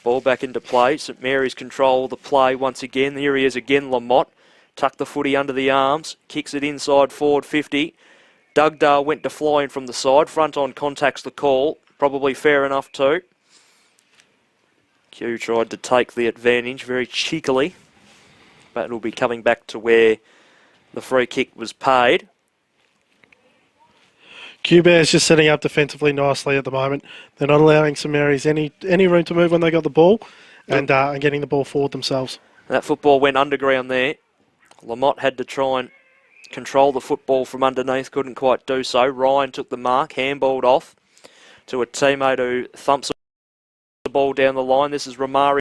Ball back into play. St Mary's control the play once again. Here he is again, Lamotte. Tuck the footy under the arms. Kicks it inside forward 50. Dugdale went to flying from the side. Front on contacts the call. Probably fair enough too. Q tried to take the advantage very cheekily. But it'll be coming back to where the free kick was paid. Q-Bear's just setting up defensively nicely at the moment. They're not allowing St Mary's any room to move when they got the ball, and getting the ball forward themselves. That football went underground there. Lamotte had to try and control the football from underneath, couldn't quite do so. Ryan took the mark, handballed off to a teammate who thumps the ball down the line. This is Romari.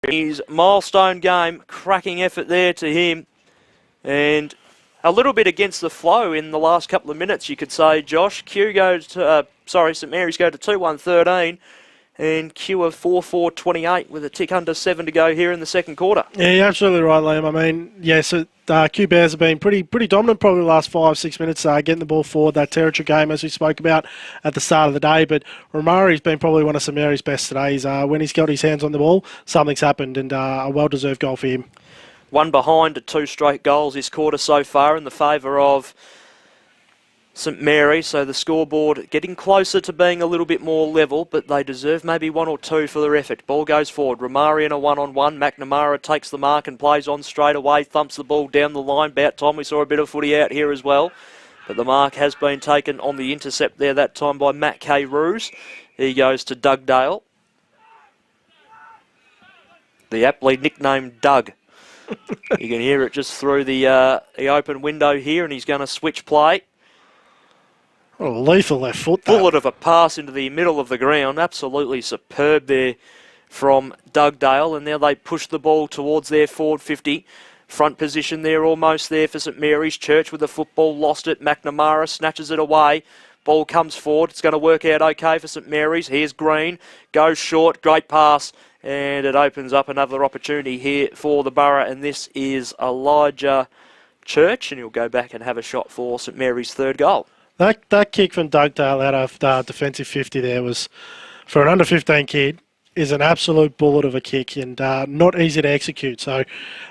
His milestone game, cracking effort there to him. And a little bit against the flow in the last couple of minutes, you could say, Josh. St Mary's go to 2-1-13. And Q of 4-4-28 with a tick under 7 to go here in the second quarter. Yeah, you're absolutely right, Liam. I mean, yes, Q Bears have been pretty dominant probably the last 5-6 minutes, getting the ball forward, that territory game as we spoke about at the start of the day. But Romari's been probably one of St Mary's best today. When he's got his hands on the ball, something's happened, and a well-deserved goal for him. One behind at 2 straight goals this quarter so far in the favour of St Mary, so the scoreboard getting closer to being a little bit more level, but they deserve maybe 1 or 2 for their effort. Ball goes forward. Romari in a 1-on-1. McNamara takes the mark and plays on straight away, thumps the ball down the line. About time we saw a bit of footy out here as well, but the mark has been taken on the intercept there that time by Matt K. Roos. He goes to Doug Dale, the aptly nicknamed Doug. You can hear it just through the open window here, and he's going to switch play. What a lethal left foot, though. Bullet of a pass into the middle of the ground. Absolutely superb there from Doug Dale. And now they push the ball towards their forward 50. Front position there, almost there for St Mary's. Church with the football, lost it. McNamara snatches it away. Ball comes forward. It's going to work out okay for St Mary's. Here's Green. Goes short. Great pass. And it opens up another opportunity here for the Borough. And this is Elijah Church. And he'll go back and have a shot for St Mary's third goal. That kick from Doug Dale out of defensive 50 there was, for an under-15 kid, is an absolute bullet of a kick and not easy to execute. So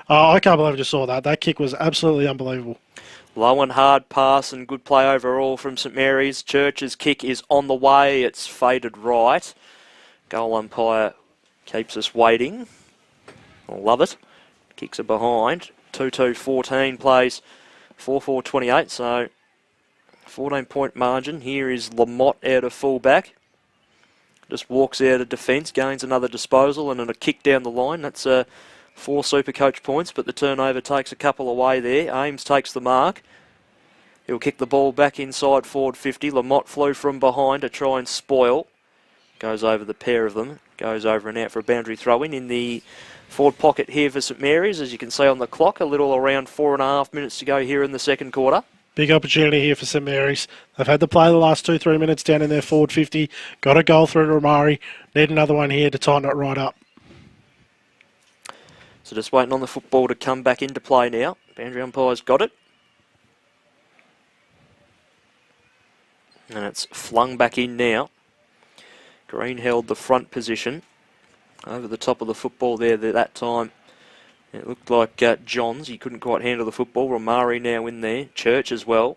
I can't believe I just saw that. That kick was absolutely unbelievable. Low and hard pass and good play overall from St Mary's. Church's kick is on the way. It's faded right. Goal umpire keeps us waiting. I love it. Kicks are behind. 2-2-14 plays 4-4-28. So 14-point margin. Here is Lamott out of fullback. Just walks out of defence, gains another disposal and then a kick down the line. That's 4 Supercoach points, but the turnover takes a couple away there. Ames takes the mark. He'll kick the ball back inside forward 50. Lamott flew from behind to try and spoil. Goes over the pair of them. Goes over and out for a boundary throw-in in the forward pocket here for St Mary's. As you can see on the clock, a little around 4.5 minutes to go here in the second quarter. Big opportunity here for St Mary's. They've had to play the last 2-3 minutes down in their forward 50. Got a goal through to Romari. Need another one here to tighten it right up. So just waiting on the football to come back into play now. Boundary umpire's got it. And it's flung back in now. Green held the front position. Over the top of the football there that time. It looked like Johns. He couldn't quite handle the football. Romari now in there. Church as well.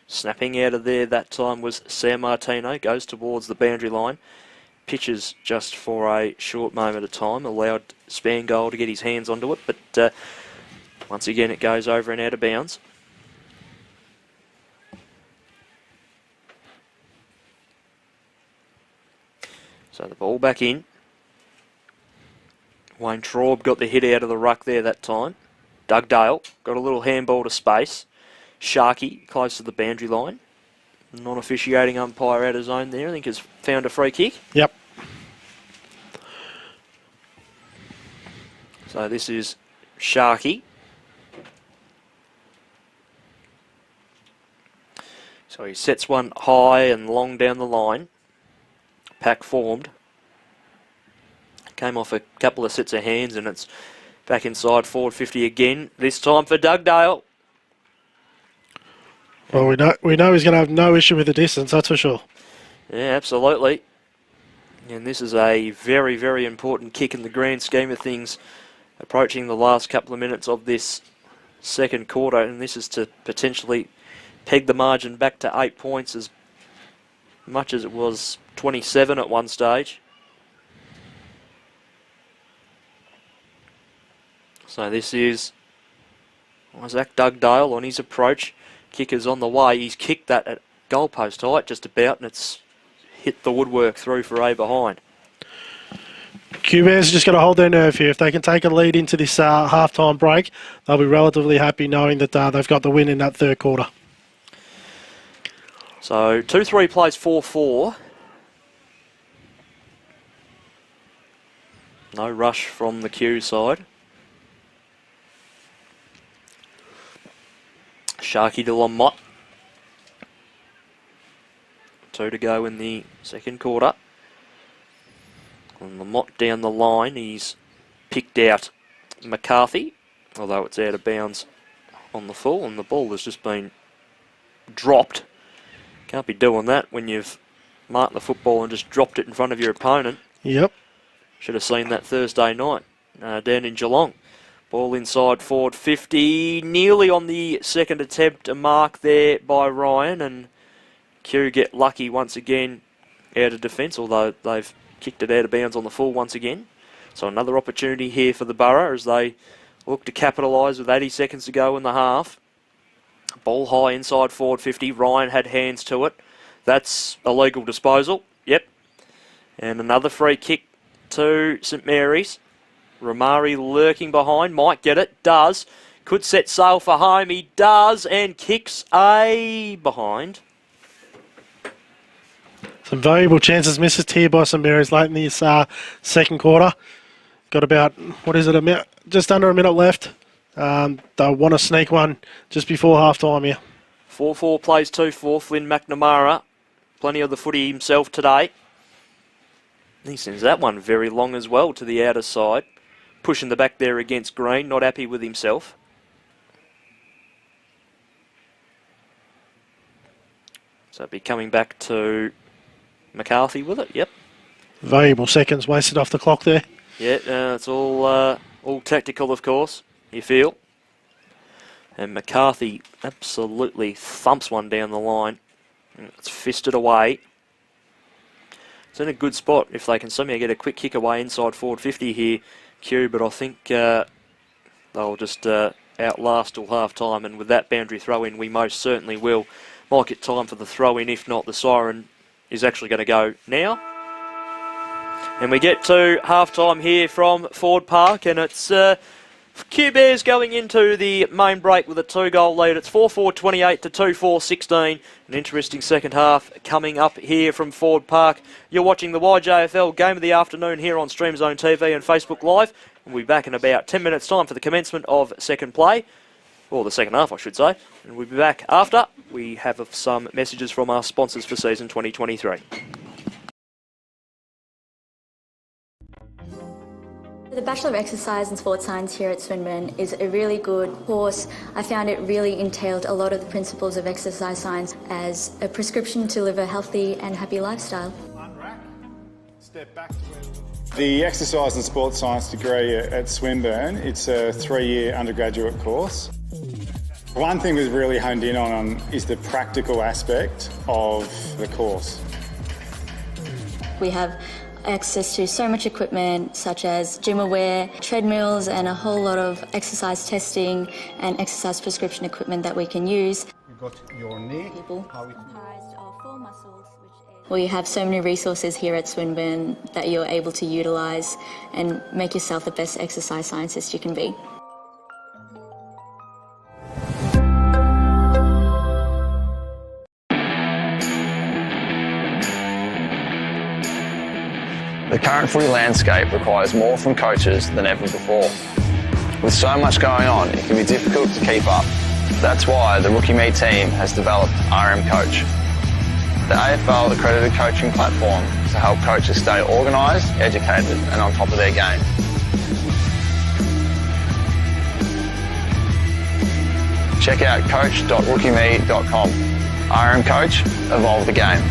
Snapping out of there that time was Sam Martino. Goes towards the boundary line. Pitches just for a short moment of time. Allowed Spangold to get his hands onto it. But once again it goes over and out of bounds. So the ball back in. Wayne Traub got the hit out of the ruck there that time. Doug Dale got a little handball to space. Sharkey close to the boundary line. Non-officiating umpire out of zone there. I think has found a free kick. Yep. So this is Sharkey. So he sets one high and long down the line. Pack formed. Came off a couple of sets of hands and it's back inside forward 50 again. This time for Doug Dale. Well, we know he's going to have no issue with the distance, that's for sure. Yeah, absolutely. And this is a very, very important kick in the grand scheme of things, approaching the last couple of minutes of this second quarter, and this is to potentially peg the margin back to 8 points, as much as it was 27 at one stage. So this is Isaac Doug Dale on his approach. Kicker's on the way. He's kicked that at goalpost height just about, and it's hit the woodwork through for A behind. Q-Bears just got to hold their nerve here. If they can take a lead into this half-time break, they'll be relatively happy knowing that they've got the win in that third quarter. So 2-3 plays 4-4. No rush from the Q side. Sharky to Lamott. 2 to go in the second quarter. And Lamott down the line, he's picked out McCarthy, although it's out of bounds on the full, and the ball has just been dropped. Can't be doing that when you've marked the football and just dropped it in front of your opponent. Yep. Should have seen that Thursday night down in Geelong. Ball inside forward 50, nearly on the second attempt, a mark there by Ryan, and Q get lucky once again out of defence, although they've kicked it out of bounds on the full once again. So another opportunity here for the Borough as they look to capitalise with 80 seconds to go in the half. Ball high inside forward 50. Ryan had hands to it. That's a legal disposal. Yep. And another free kick to St Mary's. Ramari lurking behind. Might get it. Does. Could set sail for home. He does. And kicks a behind. Some valuable chances missed here by St Mary's late in this second quarter. Got about, just under a minute left. They'll want to sneak one just before half-time here. 4-4 plays 2-4. Flynn McNamara. Plenty of the footy himself today. He sends that one very long as well to the outer side. Pushing the back there against Green. Not happy with himself. So it'll be coming back to McCarthy with it. Yep. Valuable seconds wasted off the clock there. Yeah, it's all tactical, of course, you feel. And McCarthy absolutely thumps one down the line. It's fisted away. It's in a good spot if they can somehow get a quick kick away inside forward 50 here, Q, but I think they'll just outlast till half-time, and with that boundary throw-in, we most certainly will. Might get time for the throw-in, if not, the siren is actually going to go now. And we get to half-time here from Ford Park, and it's Q Bears going into the main break with a 2-goal lead. It's 4-4-28 to 2-4-16. An interesting second half coming up here from Ford Park. You're watching the YJFL Game of the Afternoon here on Stream Zone TV and Facebook Live. We'll be back in about 10 minutes' time for the commencement of second play. Or the second half, I should say. And we'll be back after we have some messages from our sponsors for season 2023. The Bachelor of Exercise and Sports Science here at Swinburne is a really good course. I found it really entailed a lot of the principles of exercise science as a prescription to live a healthy and happy lifestyle. Unrack, step back to the Exercise and Sports Science degree at Swinburne. It's a 3-year undergraduate course. One thing we've really honed in on is the practical aspect of the course. We have access to so much equipment such as gym aware, treadmills, and a whole lot of exercise testing and exercise prescription equipment that we can use. You've got your knee. Comprised of 4 muscles. We have so many resources here at Swinburne that you're able to utilise and make yourself the best exercise scientist you can be. The current footy landscape requires more from coaches than ever before. With so much going on, it can be difficult to keep up. That's why the Rookie Me team has developed RM Coach, the AFL accredited coaching platform to help coaches stay organised, educated and on top of their game. Check out coach.rookieme.com. RM Coach, evolve the game.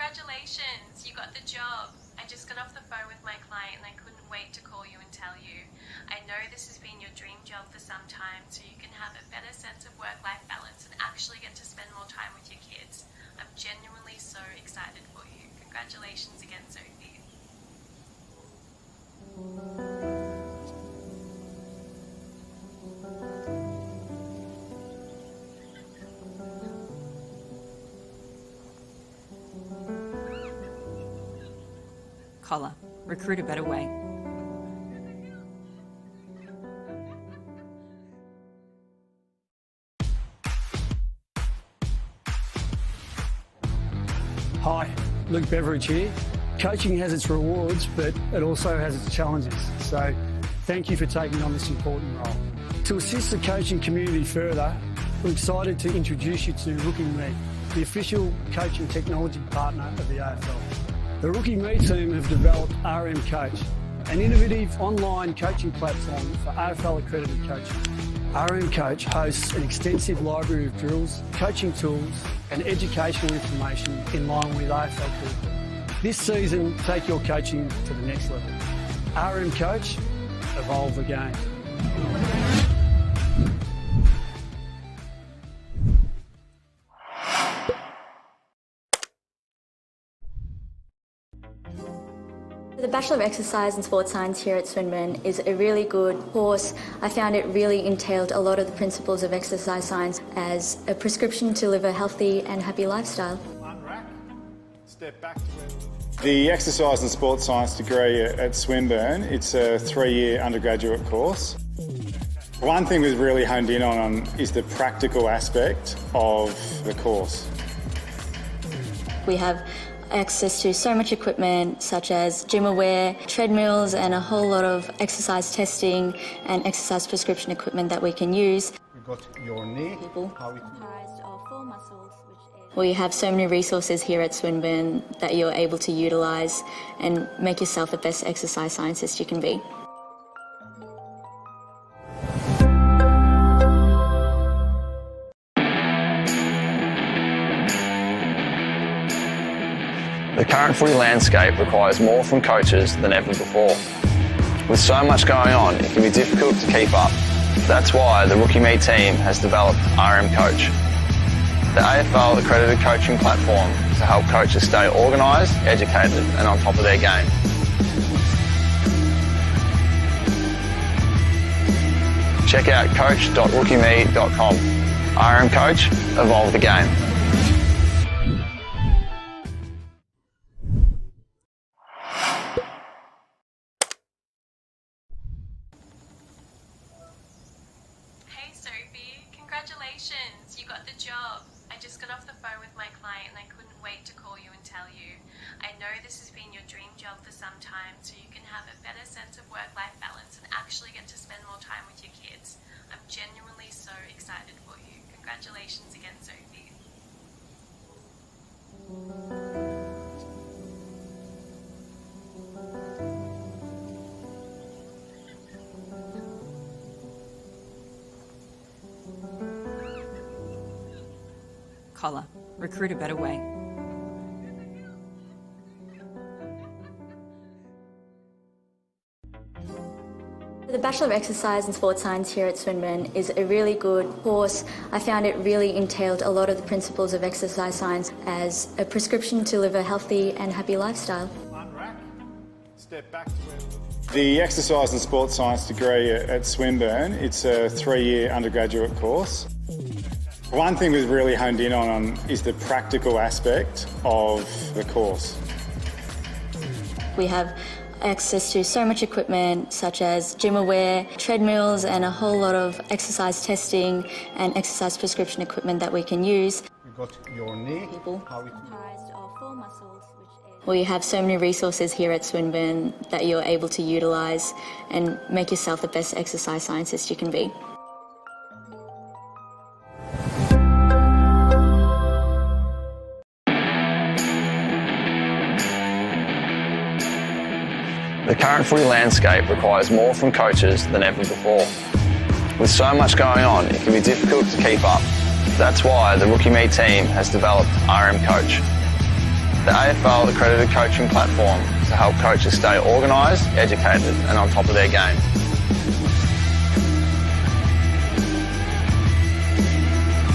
Congratulations, you got the job. I just got off the phone with my client and I couldn't wait to call you and tell you. I know this has been your dream job for some time, so you can have a better sense of work-life balance and actually get to spend more time with your kids. I'm genuinely so excited for you. Congratulations again, Sophie. Collar. Recruit a better way. Luke Beveridge here. Coaching has its rewards, but it also has its challenges. So thank you for taking on this important role. To assist the coaching community further, we're excited to introduce you to Rookie Me, the official coaching technology partner of the AFL. The Rookie Me team have developed RM Coach, an innovative online coaching platform for AFL accredited coaching. RM Coach hosts an extensive library of drills, coaching tools and educational information in line with AFL curriculum. This season, take your coaching to the next level. RM Coach, evolve the game. The Bachelor of Exercise and Sports Science here at Swinburne is a really good course. I found it really entailed a lot of the principles of exercise science as a prescription to live a healthy and happy lifestyle. Unrack, step back to where the Exercise and Sports Science degree at Swinburne, it's a 3-year undergraduate course. One thing we've really honed in on is the practical aspect of the course. We have access to so much equipment such as gym aware, treadmills and a whole lot of exercise testing and exercise prescription equipment that we can use. You've got your knee. Comprised of 4 muscles. We have so many resources here at Swinburne that you're able to utilise and make yourself the best exercise scientist you can be. The current footy landscape requires more from coaches than ever before. With so much going on, it can be difficult to keep up. That's why the Rookie Me team has developed RM Coach, the AFL accredited coaching platform to help coaches stay organised, educated and on top of their game. Check out coach.rookieme.com. RM Coach, evolve the game. Hey Sophie, congratulations, you got the job. I just got off the phone with my client and I couldn't wait to call you and tell you. I know this has been your dream job for some time, so you can have a better sense of work-life balance and actually get to spend more time with your kids. I'm genuinely so excited for you. Congratulations again, Sophie. Collar. Recruit a better way. The Bachelor of Exercise and Sports Science here at Swinburne is a really good course. I found it really entailed a lot of the principles of exercise science as a prescription to live a healthy and happy lifestyle. Unrack, step back to where the Exercise and Sports Science degree at Swinburne, it's a 3-year undergraduate course. One thing we've really honed in on is the practical aspect of the course. We have access to so much equipment such as gym aware, treadmills and a whole lot of exercise testing and exercise prescription equipment that we can use. You've got your knee. Comprised of 4 muscles. We have so many resources here at Swinburne that you're able to utilise and make yourself the best exercise scientist you can be. The current footy landscape requires more from coaches than ever before. With so much going on, it can be difficult to keep up. That's why the Rookie Me team has developed RM Coach, the AFL accredited coaching platform to help coaches stay organised, educated and on top of their game.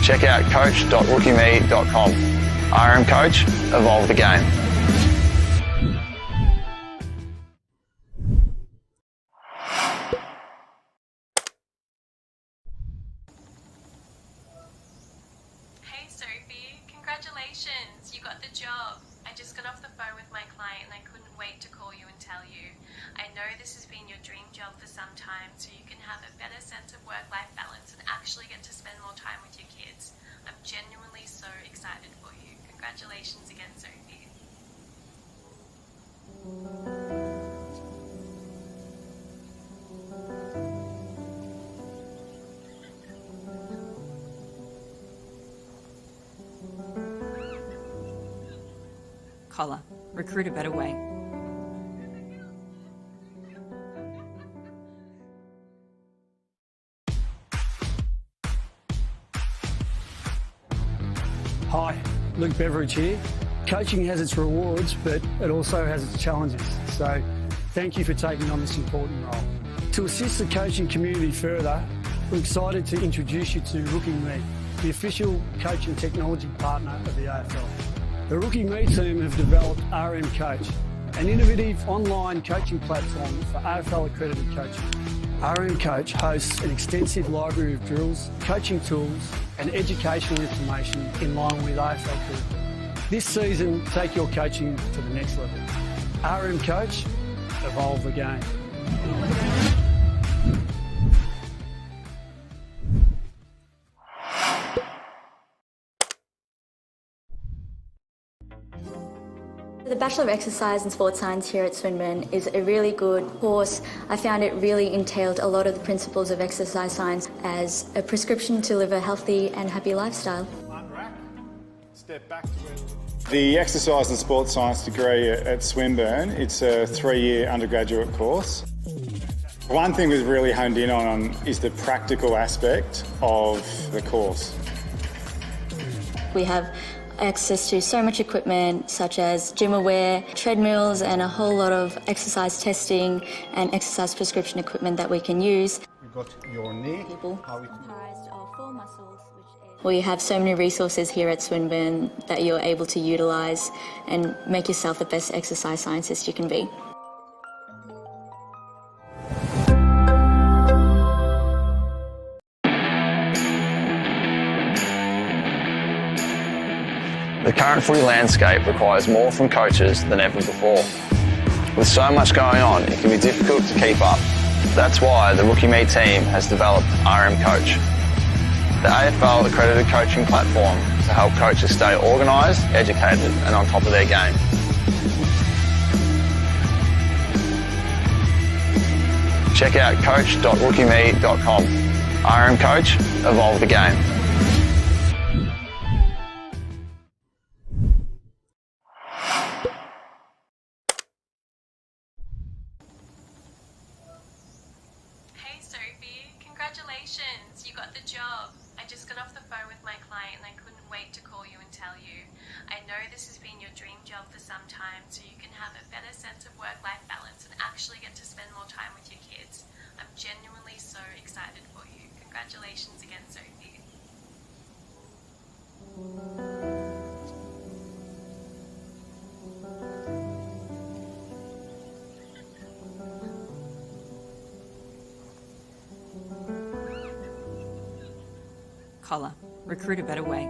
Check out coach.rookieme.com. RM Coach, evolve the game. Hey Sophie, congratulations, you got the job. I just got off the phone with my client and I couldn't wait to call you and tell you. I know this has been your dream job for some time, so you can have a better sense of work-life balance and actually get to spend more time with your kids. I'm genuinely so excited for you. Congratulations again, Sophie. Collar. Recruit a better way. Hi, Luke Beveridge here. Coaching has its rewards, but it also has its challenges. So thank you for taking on this important role. To assist the coaching community further, we're excited to introduce you to Rookie Me, the official coaching technology partner of the AFL. The Rookie Me team have developed RM Coach, an innovative online coaching platform for AFL accredited coaches. RM Coach hosts an extensive library of drills, coaching tools and educational information in line with AFL curriculum. This season, take your coaching to the next level. RM Coach, evolve the game. The Bachelor of Exercise and Sports Science here at Swinburne is a really good course. I found it really entailed a lot of the principles of exercise science as a prescription to live a healthy and happy lifestyle. Unrack, step back to where the Exercise and Sports Science degree at Swinburne, it's a 3-year undergraduate course. One thing we've really honed in on is the practical aspect of the course. We have access to so much equipment such as gym aware, treadmills and a whole lot of exercise testing and exercise prescription equipment that we can use. You've got your knee. Comprised of 4 muscles. We have so many resources here at Swinburne that you're able to utilise and make yourself the best exercise scientist you can be. The current footy landscape requires more from coaches than ever before. With so much going on, it can be difficult to keep up. That's why the Rookie Me team has developed RM Coach, the AFL accredited coaching platform to help coaches stay organised, educated and on top of their game. Check out coach.rookieme.com. RM Coach, evolve the game. Hey Sophie, congratulations, you got the job. I just got off the phone with my client and I couldn't wait to call you and tell you. I know this has been your dream job for some time, so you can have a better sense of work-life balance and actually get to spend more time with your kids. I'm genuinely so excited for you. Congratulations again, Sophie. Collar. Recruit a better way.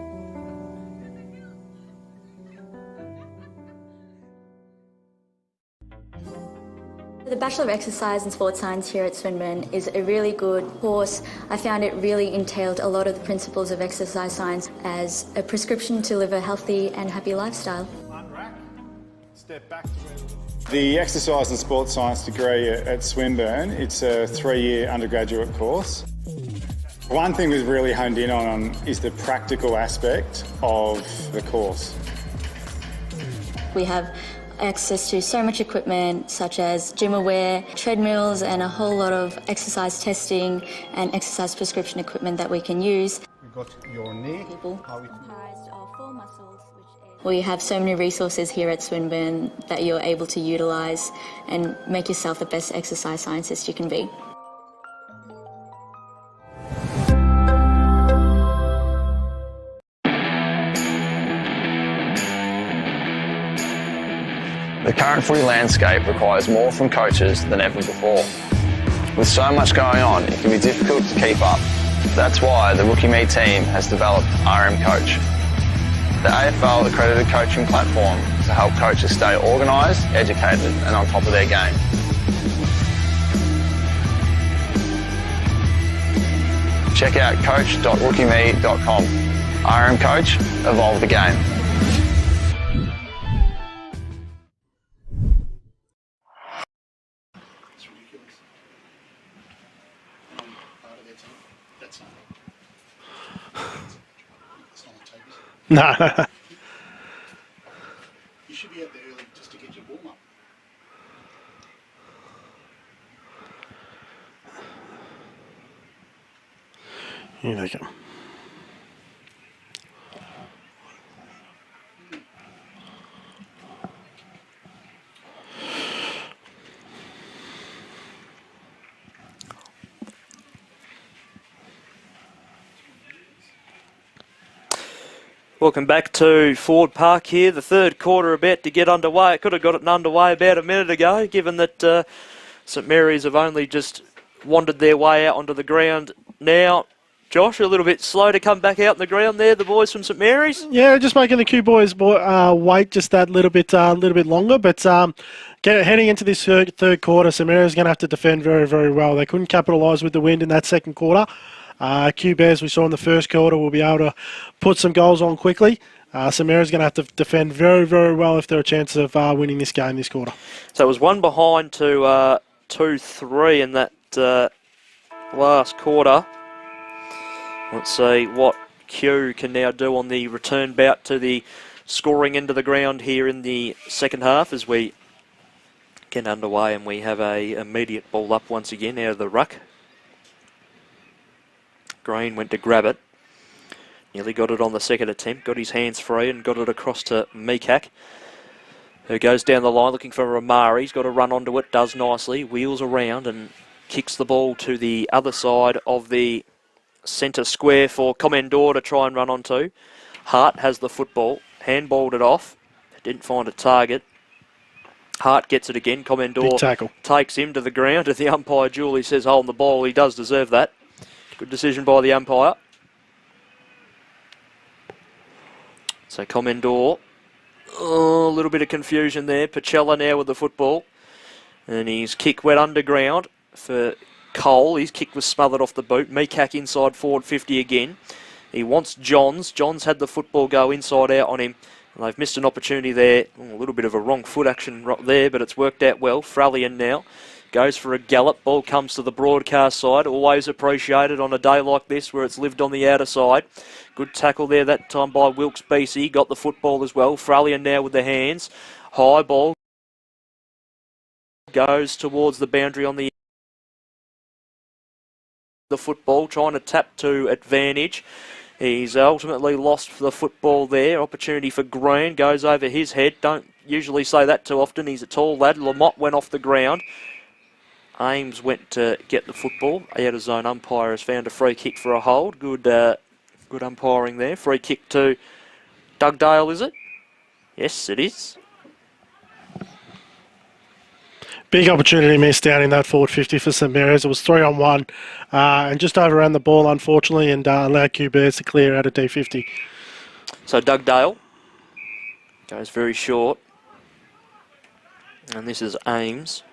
The Bachelor of Exercise and Sports Science here at Swinburne is a really good course. I found it really entailed a lot of the principles of exercise science as a prescription to live a healthy and happy lifestyle. Unrack, step back to where the Exercise and Sports Science degree at Swinburne, it's a 3-year undergraduate course. One thing we've really honed in on is the practical aspect of the course. We have access to so much equipment such as gym aware, treadmills and a whole lot of exercise testing and exercise prescription equipment that we can use. You've got your knee. Comprised of 4 muscles. We have so many resources here at Swinburne that you're able to utilise and make yourself the best exercise scientist you can be. The current footy landscape requires more from coaches than ever before. With so much going on, it can be difficult to keep up. That's why the Rookie Me team has developed RM Coach, the AFL accredited coaching platform to help coaches stay organised, educated and on top of their game. Check out coach.rookieme.com. RM Coach, evolve the game. No. You should be out there early just to get your warm up. Here they go. Welcome back to Ford Park here. The third quarter about to get underway. I could have got it underway about a minute ago, given that St Mary's have only just wandered their way out onto the ground now. Josh, a little bit slow to come back out in the ground there, the boys from St Mary's. Yeah, just making the Q boys wait just that little bit longer. But heading into this third quarter, St Mary's going to have to defend very, very well. They couldn't capitalise with the wind in that second quarter. Q Bears we saw in the first quarter will be able to put some goals on quickly. St Mary's going to have to defend very, very well if they're a chance of winning this game this quarter. So it was 1 behind to 2-3 in that last quarter. Let's see what Q can now do on the return bout to the scoring end of the ground here in the second half as we get underway, and we have a immediate ball up once again out of the ruck. Green went to grab it. Nearly got it on the second attempt. Got his hands free and got it across to Mikak, who goes down the line looking for Ramari. He's got to run onto it. Does nicely. Wheels around and kicks the ball to the other side of the centre square for Commendor to try and run onto. Hart has the football. Handballed it off. Didn't find a target. Hart gets it again. Commendor takes him to the ground. And the umpire, Julie, says hold the ball. He does deserve that. Good decision by the umpire. So Commendor, a little bit of confusion there. Pacella now with the football. And his kick went underground for Cole. His kick was smothered off the boot. Mikak inside forward 50 again. He wants Johns. Johns had the football go inside out on him. And they've missed an opportunity there. A little bit of a wrong foot action there, but it's worked out well. Frallian now goes for a gallop. Ball comes to the broadcast side. Always appreciated on a day like this where it's lived on the outer side. Good tackle there that time by Wilkes Beacey. Got the football as well. Frallian now with the hands. High ball. Goes towards the boundary on the football. Trying to tap to advantage. He's ultimately lost the football there. Opportunity for Green. Goes over his head. Don't usually say that too often. He's a tall lad. Lamont went off the ground. Ames went to get the football. Out of zone umpire has found a free kick for a hold. Good umpiring there. Free kick to Dugdale, is it? Yes, it is. Big opportunity missed out in that forward 50 for St Mary's. It was 3-on-1 and just overran the ball, unfortunately, and allowed Q Bears to clear out of D50. So Dugdale goes very short. And this is Ames.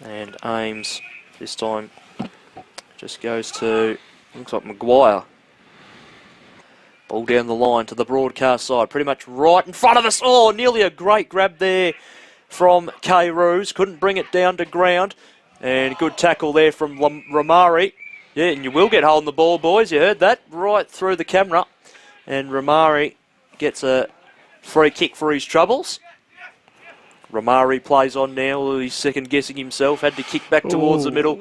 And Ames this time just goes to, looks like Maguire. Ball down the line to the broadcast side, pretty much right in front of us. Oh, nearly a great grab there from K. Roos. Couldn't bring it down to ground. And good tackle there from Ramari. Yeah, and you will get hold of the ball, boys. You heard that right through the camera. And Ramari gets a free kick for his troubles. Ramari plays on now. He's second-guessing himself. Had to kick back towards the middle.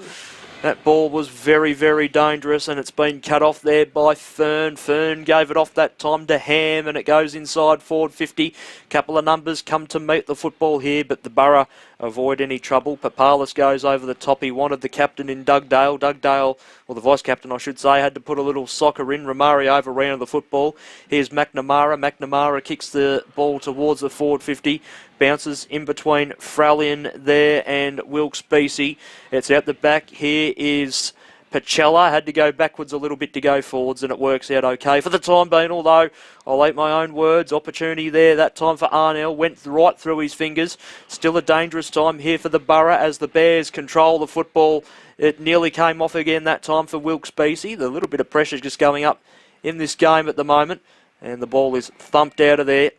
That ball was very, very dangerous, and it's been cut off there by Fern. Fern gave it off that time to Ham, and it goes inside forward 50. Couple of numbers come to meet the football here, but the Borough avoid any trouble. Papalis goes over the top. He wanted the captain in Dugdale. Dugdale, or the vice-captain, I should say, had to put a little soccer in. Ramari overran the football. Here's McNamara. McNamara kicks the ball towards the forward 50. Bounces in between Frallian there and Wilkes Beacey. It's out the back. Here is Pacella. Had to go backwards a little bit to go forwards, and it works out okay for the time being, although I'll eat my own words. Opportunity there that time for Arnell. Went right through his fingers. Still a dangerous time here for the Borough as the Bears control the football. It nearly came off again that time for Wilkes Beacey. The little bit of pressure just going up in this game at the moment, and the ball is thumped out of there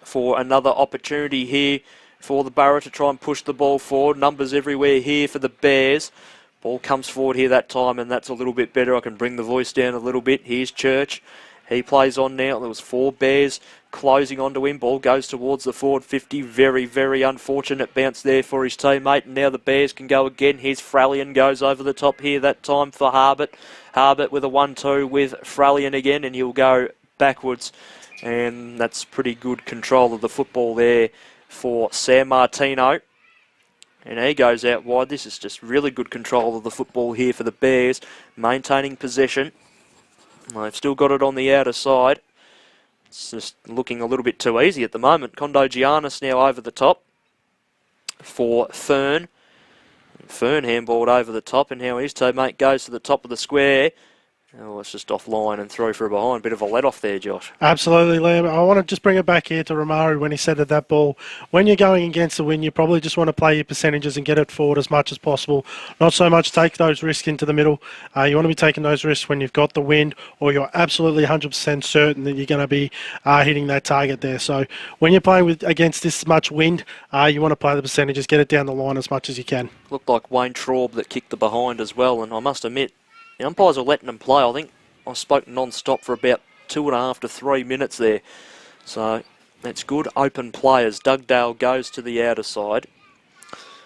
for another opportunity here for the Borough to try and push the ball forward. Numbers everywhere here for the Bears. Ball comes forward here that time, and that's a little bit better. I can bring the voice down a little bit. Here's Church. He plays on now. There was 4 Bears closing onto him. Ball goes towards the forward 50. Very, very unfortunate bounce there for his teammate. And now the Bears can go again. Here's Frallion, goes over the top here that time for Harbert. Harbert with a 1-2 with Frallion again, and he'll go backwards. And that's pretty good control of the football there for San Martino. And he goes out wide. This is just really good control of the football here for the Bears, maintaining possession. They've still got it on the outer side. It's just looking a little bit too easy at the moment. Condo Giannis now over the top for Fern. Fern handballed over the top, and now his teammate goes to the top of the square. Oh, it's just offline and through for a behind. Bit of a let-off there, Josh. Absolutely, Liam. I want to just bring it back here to Romario when he said that ball, when you're going against the wind, you probably just want to play your percentages and get it forward as much as possible. Not so much take those risks into the middle. You want to be taking those risks when you've got the wind or you're absolutely 100% certain that you're going to be hitting that target there. So when you're playing against this much wind, you want to play the percentages, get it down the line as much as you can. Looked like Wayne Traub that kicked the behind as well, and I must admit, the umpires are letting them play. I think I spoke non-stop for about 2.5 to 3 minutes there. So that's good. Open players. Dugdale goes to the outer side.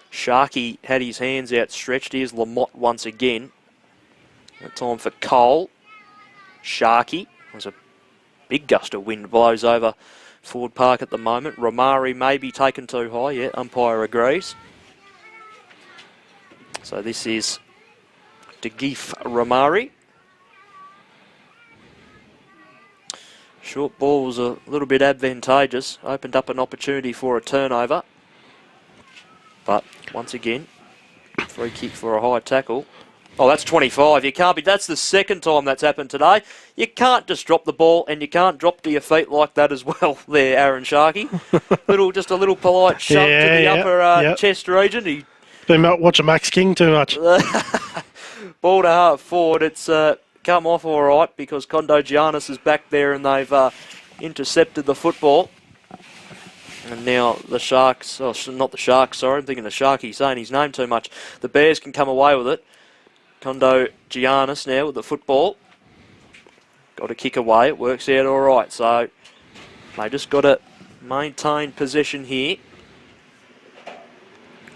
Sharkey had his hands outstretched. Here's Lamotte once again. That time for Cole. Sharkey. There's a big gust of wind blows over Ford Park at the moment. Romari may be taken too high. Yeah, umpire agrees. So this is DeGeef Romari. Short ball was a little bit advantageous. Opened up an opportunity for a turnover. But once again, free kick for a high tackle. Oh, that's 25. You can't be. That's the second time that's happened today. You can't just drop the ball, and you can't drop to your feet like that as well there, Aaron Sharkey. Just a little polite shove to the upper chest region. He been watching Max King too much. Ball to half forward. It's come off all right because Condo Giannis is back there and they've intercepted the football. And now the Sharks, not the Sharks, sorry, I'm thinking of Sharky, saying his name too much. The Bears can come away with it. Condo Giannis now with the football. Got to kick away, it works out all right. So they just got to maintain possession here.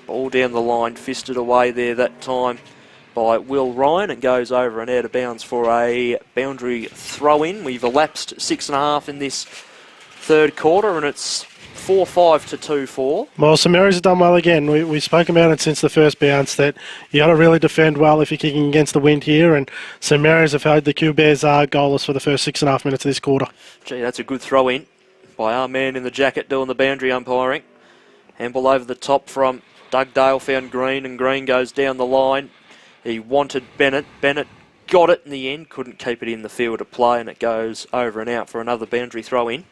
Ball down the line, fisted away there that time by Will Ryan. It goes over and out of bounds for a boundary throw-in. We've elapsed 6.5 in this third quarter, and it's 4-5 to 2-4. Well, St Mary's have done well again. We've spoken about it since the first bounce that you got to really defend well if you're kicking against the wind here, and St Mary's have had the Q Bears goalless for the first 6.5 minutes of this quarter. Gee, that's a good throw-in by our man in the jacket doing the boundary umpiring. Handball over the top from Dugdale, found Green, and Green goes down the line. He wanted Bennett. Bennett got it in the end, couldn't keep it in the field of play, and it goes over and out for another boundary throw-in.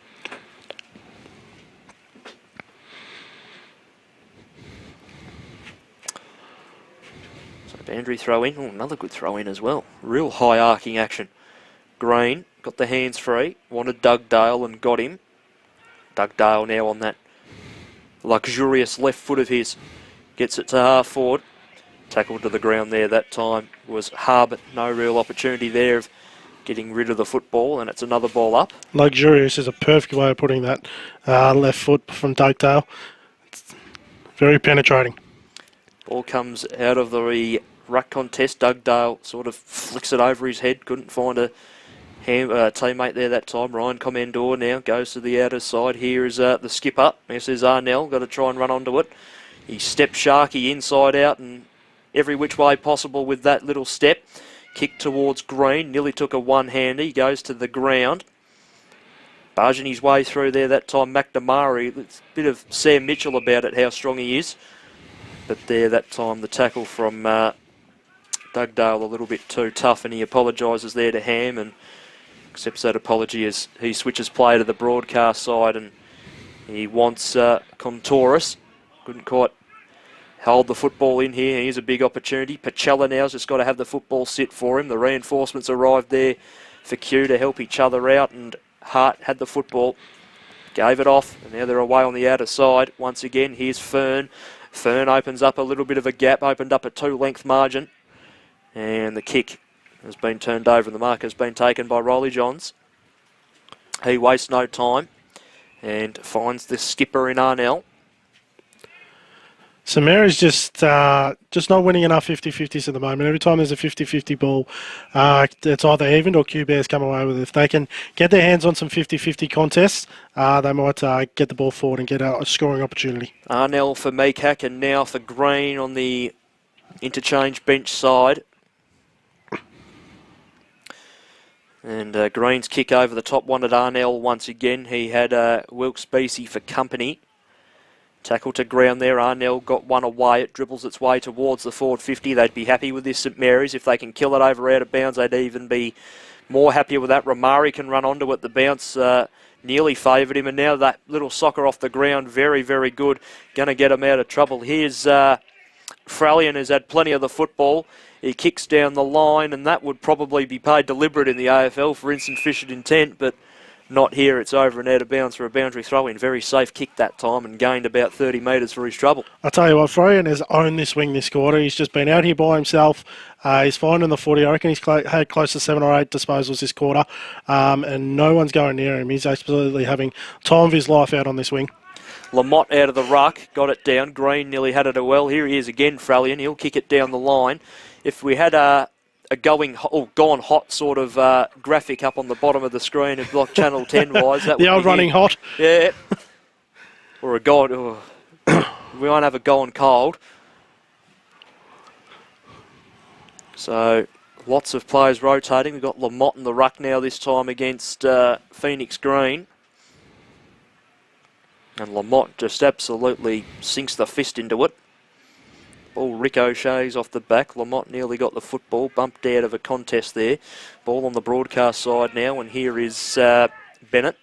So boundary throw-in. Oh, another good throw-in as well. Real high arcing action. Green got the hands free, wanted Dugdale and got him. Dugdale now on that luxurious left foot of his. Gets it to half forward. Tackle to the ground there that time was Harbert. No real opportunity there of getting rid of the football, and it's another ball up. Luxurious is a perfect way of putting that left foot from Dugdale. It's very penetrating. Ball comes out of the ruck contest. Dugdale sort of flicks it over his head. Couldn't find a teammate there that time. Ryan Commendor now goes to the outer side. Here is the skipper. This is Arnell. Got to try and run onto it. He steps Sharkey inside out and every which way possible with that little step. Kick towards Green. Nearly took a one-hander. He goes to the ground. Barging his way through there that time. McNamara. It's a bit of Sam Mitchell about it, how strong he is. But there that time the tackle from Dugdale a little bit too tough, and he apologises there to Ham and accepts that apology as he switches play to the broadcast side, and he wants Contouris. Couldn't quite hold the football in here. Here's a big opportunity. Pacella now's just got to have the football sit for him. The reinforcements arrived there for Q to help each other out, and Hart had the football, gave it off, and now they're away on the outer side. Once again, here's Fern. Fern opens up a little bit of a gap, opened up a 2-length margin. And the kick has been turned over and the mark has been taken by Riley Johns. He wastes no time and finds the skipper in Arnell. St Mary's just not winning enough 50-50s at the moment. Every time there's a 50-50 ball, it's either evened or Q Bears come away with it. If they can get their hands on some 50-50 contests, they might get the ball forward and get a scoring opportunity. Arnell for Meekak and now for Green on the interchange bench side. And Green's kick over the top one at Arnell once again. He had Wilkes Beacey for company. Tackle to ground there. Arnell got one away. It dribbles its way towards the forward 50. They'd be happy with this St Mary's. If they can kill it over out of bounds, they'd even be more happier with that. Romari can run onto it. The bounce nearly favoured him. And now that little soccer off the ground, very, very good. Going to get him out of trouble. Here's Frallion, has had plenty of the football. He kicks down the line, and that would probably be paid deliberate in the AFL for insufficient intent, but not here. It's over and out of bounds for a boundary throw-in. Very safe kick that time and gained about 30 metres for his trouble. I'll tell you what, Frallion has owned this wing this quarter. He's just been out here by himself. He's finding the 40. I reckon he's had close to 7 or 8 disposals this quarter, and no one's going near him. He's absolutely having time of his life out on this wing. Lamont out of the ruck, got it down. Green nearly had it well. Here he is again, Frallion. He'll kick it down the line. If we had a gone hot sort of graphic up on the bottom of the screen of Block Channel 10 wise, that would the old be running hot. Yeah. Or a gone. We won't have a gone cold. So lots of players rotating. We've got Lamont in the ruck now this time against Phoenix Green. And Lamont just absolutely sinks the fist into it. Ball ricochets off the back. Lamont nearly got the football, bumped out of a contest there. Ball on the broadcast side now, and here is Bennett.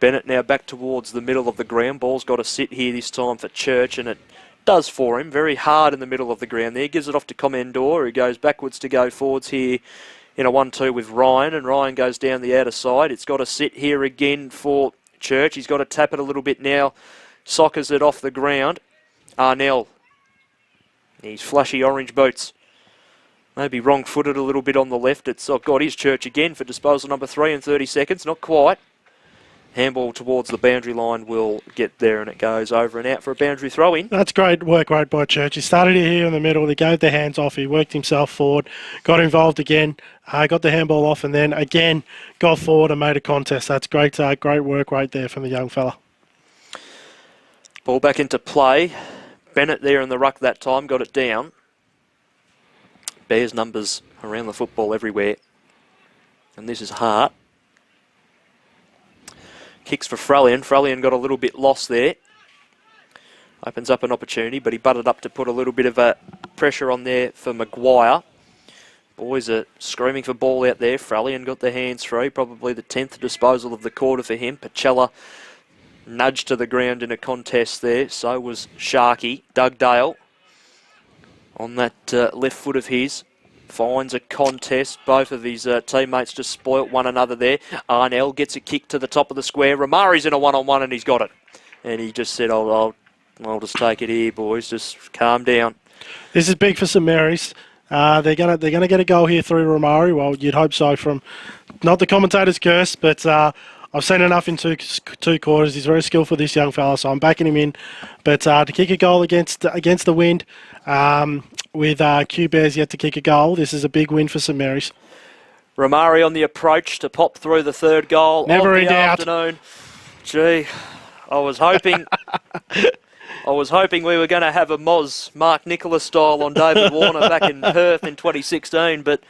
Bennett now back towards the middle of the ground. Ball's got to sit here this time for Church, and it does for him. Very hard in the middle of the ground there. Gives it off to Commendor, who goes backwards to go forwards here in a 1-2 with Ryan, and Ryan goes down the outer side. It's got to sit here again for Church. He's got to tap it a little bit now. Soccers it off the ground. Arnell. His flashy orange boots. Maybe wrong-footed a little bit on the left. It's got his Church again for disposal number 3 in 30 seconds. Not quite. Handball towards the boundary line will get there, and it goes over and out for a boundary throw-in. That's great work right by Church. He started here in the middle. He gave the hands off. He worked himself forward, got involved again, got the handball off, and then again got forward and made a contest. That's great, great work right there from the young fella. Ball back into play. Bennett there in the ruck that time, got it down. Bears numbers around the football everywhere. And this is Hart. Kicks for Frallion. Frallion got a little bit lost there. Opens up an opportunity, but he butted up to put a little bit of a pressure on there for Maguire. Boys are screaming for ball out there. Frallion got their hands free. Probably the 10th disposal of the quarter for him. Pacella nudged to the ground in a contest there. So was Sharkey. Doug Dale on that left foot of his. Finds a contest. Both of his teammates just spoilt one another there. Arnell gets a kick to the top of the square. Romari's in a one-on-one and he's got it. And he just said, I'll just take it here, boys. Just calm down. This is big for St Mary's. They're gonna get a goal here through Romari. Well, you'd hope so from not the commentator's curse, but I've seen enough in two quarters. He's very skillful, this young fella, so I'm backing him in. But to kick a goal against the wind, with Q Bears yet to kick a goal, this is a big win for St Mary's. Romari on the approach to pop through the third goal Never of in the doubt. afternoon. Gee, I was hoping we were going to have a Moz Mark Nicholas style on David Warner back in Perth in 2016, but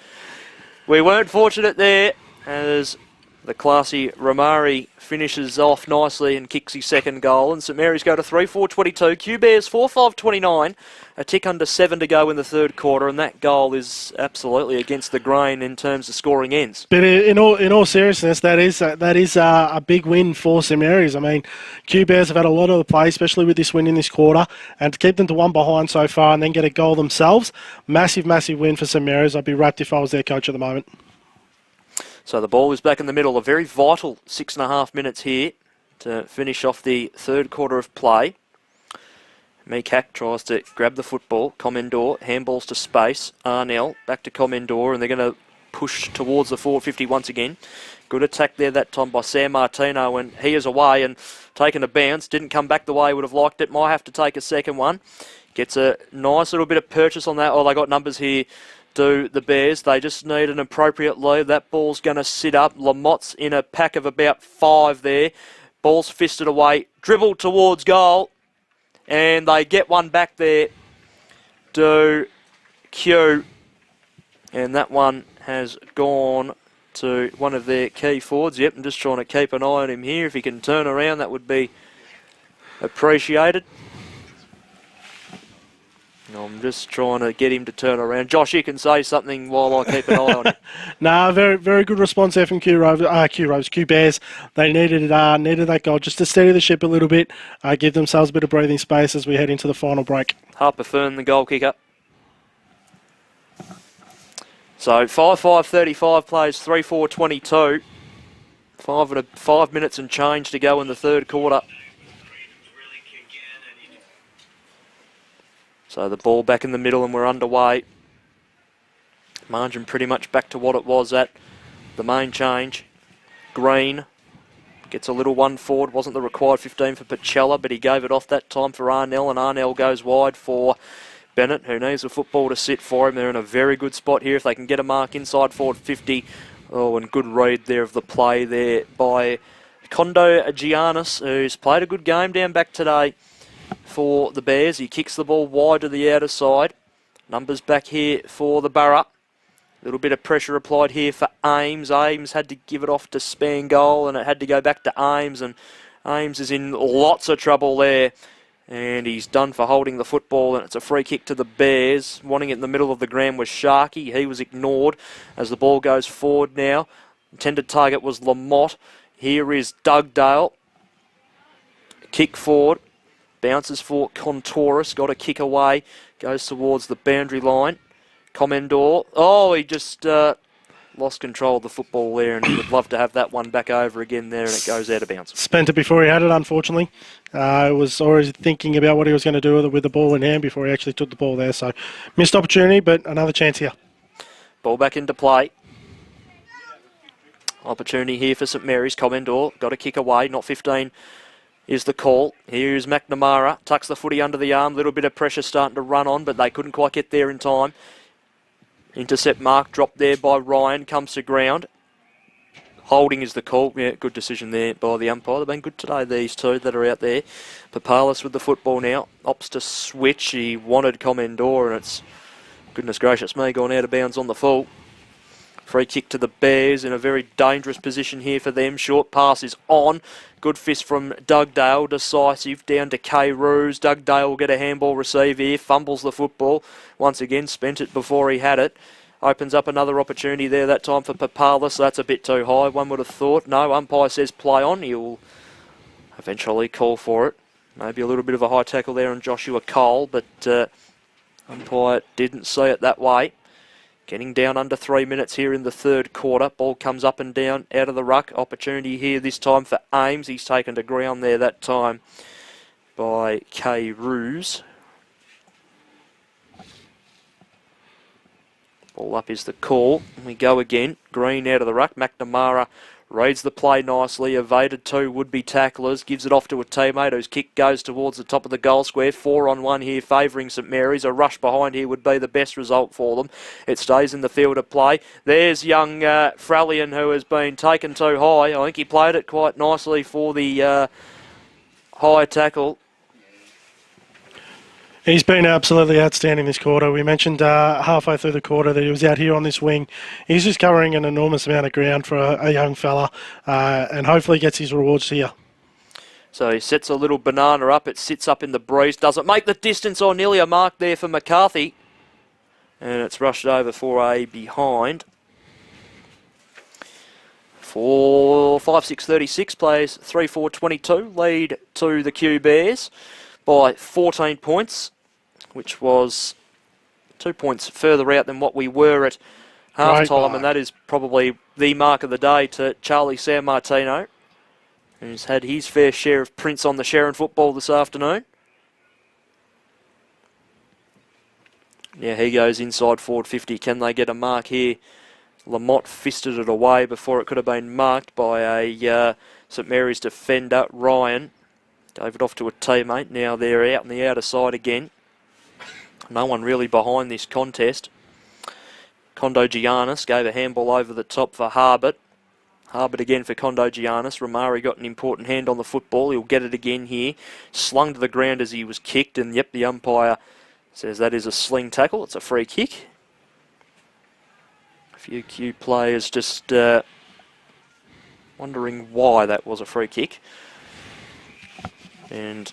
we weren't fortunate there as the classy Romari finishes off nicely and kicks his second goal, and St Mary's go to 3-4-22. Q Bears 4-5-29, a tick under 7 to go in the third quarter, and that goal is absolutely against the grain in terms of scoring ends. But in all seriousness, that is a big win for St Mary's. I mean, Q Bears have had a lot of the play, especially with this win in this quarter, and to keep them to 1 behind so far and then get a goal themselves, massive win for St Mary's. I'd be wrapped if I was their coach at the moment. So the ball is back in the middle. A very vital 6.5 minutes here to finish off the third quarter of play. Meekak tries to grab the football. Commendor, handballs to space. Arnell, back to Commendor, and they're going to push towards the forward 50 once again. Good attack there that time by San Martino, and he is away and taken a bounce. Didn't come back the way he would have liked it. Might have to take a second one. Gets a nice little bit of purchase on that. Oh, they got numbers here, do the Bears. They just need an appropriate lead. That ball's going to sit up. Lamotte's in a pack of about 5 there. Ball's fisted away. Dribbled towards goal. And they get one back there. Do Q. And that one has gone to one of their key forwards. Yep, I'm just trying to keep an eye on him here. If he can turn around, that would be appreciated. I'm just trying to get him to turn around. Josh, you can say something while I keep an eye on him. Nah, very, very good response there from Q Bears. They needed that goal just to steady the ship a little bit, give themselves a bit of breathing space as we head into the final break. Harper Fern, the goal kicker. So 5:35 plays 3:4:22. 5 minutes and change to go in the third quarter. So the ball back in the middle and we're underway. Margin pretty much back to what it was at the main change. Green gets a little one forward. Wasn't the required 15 for Pacella, but he gave it off that time for Arnell, and Arnell goes wide for Bennett, who needs the football to sit for him. They're in a very good spot here if they can get a mark inside forward 50. Oh, and good read there of the play there by Kondo Giannis, who's played a good game down back today for the Bears. He kicks the ball wide to the outer side. Numbers back here for the Borough. A little bit of pressure applied here for Ames. Ames had to give it off to Spangol, and it had to go back to Ames, and Ames is in lots of trouble there. And he's done for holding the football, and it's a free kick to the Bears. Wanting it in the middle of the ground was Sharkey. He was ignored as the ball goes forward now. Intended target was Lamotte. Here is Dugdale. Kick forward. Bounces for Contouris. Got a kick away. Goes towards the boundary line. Commendor. Oh, he just lost control of the football there, and he would love to have that one back over again there, and it goes out of bounds. Spent it before he had it, unfortunately. Was already thinking about what he was going to do with the ball in hand before he actually took the ball there. So missed opportunity, but another chance here. Ball back into play. Opportunity here for St Mary's. Commendor got a kick away. Not 15 is the call. Here's McNamara. Tucks the footy under the arm. Little bit of pressure starting to run on, but they couldn't quite get there in time. Intercept mark dropped there by Ryan. Comes to ground. Holding is the call. Yeah, good decision there by the umpire. They've been good today, these two that are out there. Papalis with the football now. Opts to switch. He wanted Commendor, and it's, goodness gracious me, gone out of bounds on the full. Free kick to the Bears in a very dangerous position here for them. Short pass is on. Good fist from Dugdale. Decisive down to K. Roos. Dugdale will get a handball receive here. Fumbles the football. Once again, spent it before he had it. Opens up another opportunity there, that time for Papalis. That's a bit too high, one would have thought. No, umpire says play on. He'll eventually call for it. Maybe a little bit of a high tackle there on Joshua Cole, but umpire didn't see it that way. Getting down under 3 minutes here in the third quarter. Ball comes up and down out of the ruck. Opportunity here this time for Ames. He's taken to ground there that time by K. Roos. Ball up is the call. We go again. Green out of the ruck. McNamara reads the play nicely. Evaded two would-be tacklers. Gives it off to a teammate whose kick goes towards the top of the goal square. 4-on-1 here favouring St Mary's. A rush behind here would be the best result for them. It stays in the field of play. There's young Frallion, who has been taken too high. I think he played it quite nicely for the high tackle. He's been absolutely outstanding this quarter. We mentioned halfway through the quarter that he was out here on this wing. He's just covering an enormous amount of ground for a young fella, and hopefully gets his rewards here. So he sets a little banana up. It sits up in the breeze. Doesn't make the distance or nearly a mark there for McCarthy. And it's rushed over for a behind. 5-6-36 plays 3-4-22. Lead to the Q Bears by 14 points, which was 2 points further out than what we were at half-time, and that is probably the mark of the day to Charlie San Martino, who's had his fair share of prints on the Sharon football this afternoon. Yeah, he goes inside forward 50. Can they get a mark here? Lamont fisted it away before it could have been marked by a St Mary's defender, Ryan. Gave it off to a teammate. Now they're out on the outer side again. No one really behind this contest. Condo Giannis gave a handball over the top for Harbert. Harbert again for Condo Giannis. Romari got an important hand on the football. He'll get it again here. Slung to the ground as he was kicked, and yep, the umpire says that is a sling tackle. It's a free kick. A few Q players just wondering why that was a free kick. And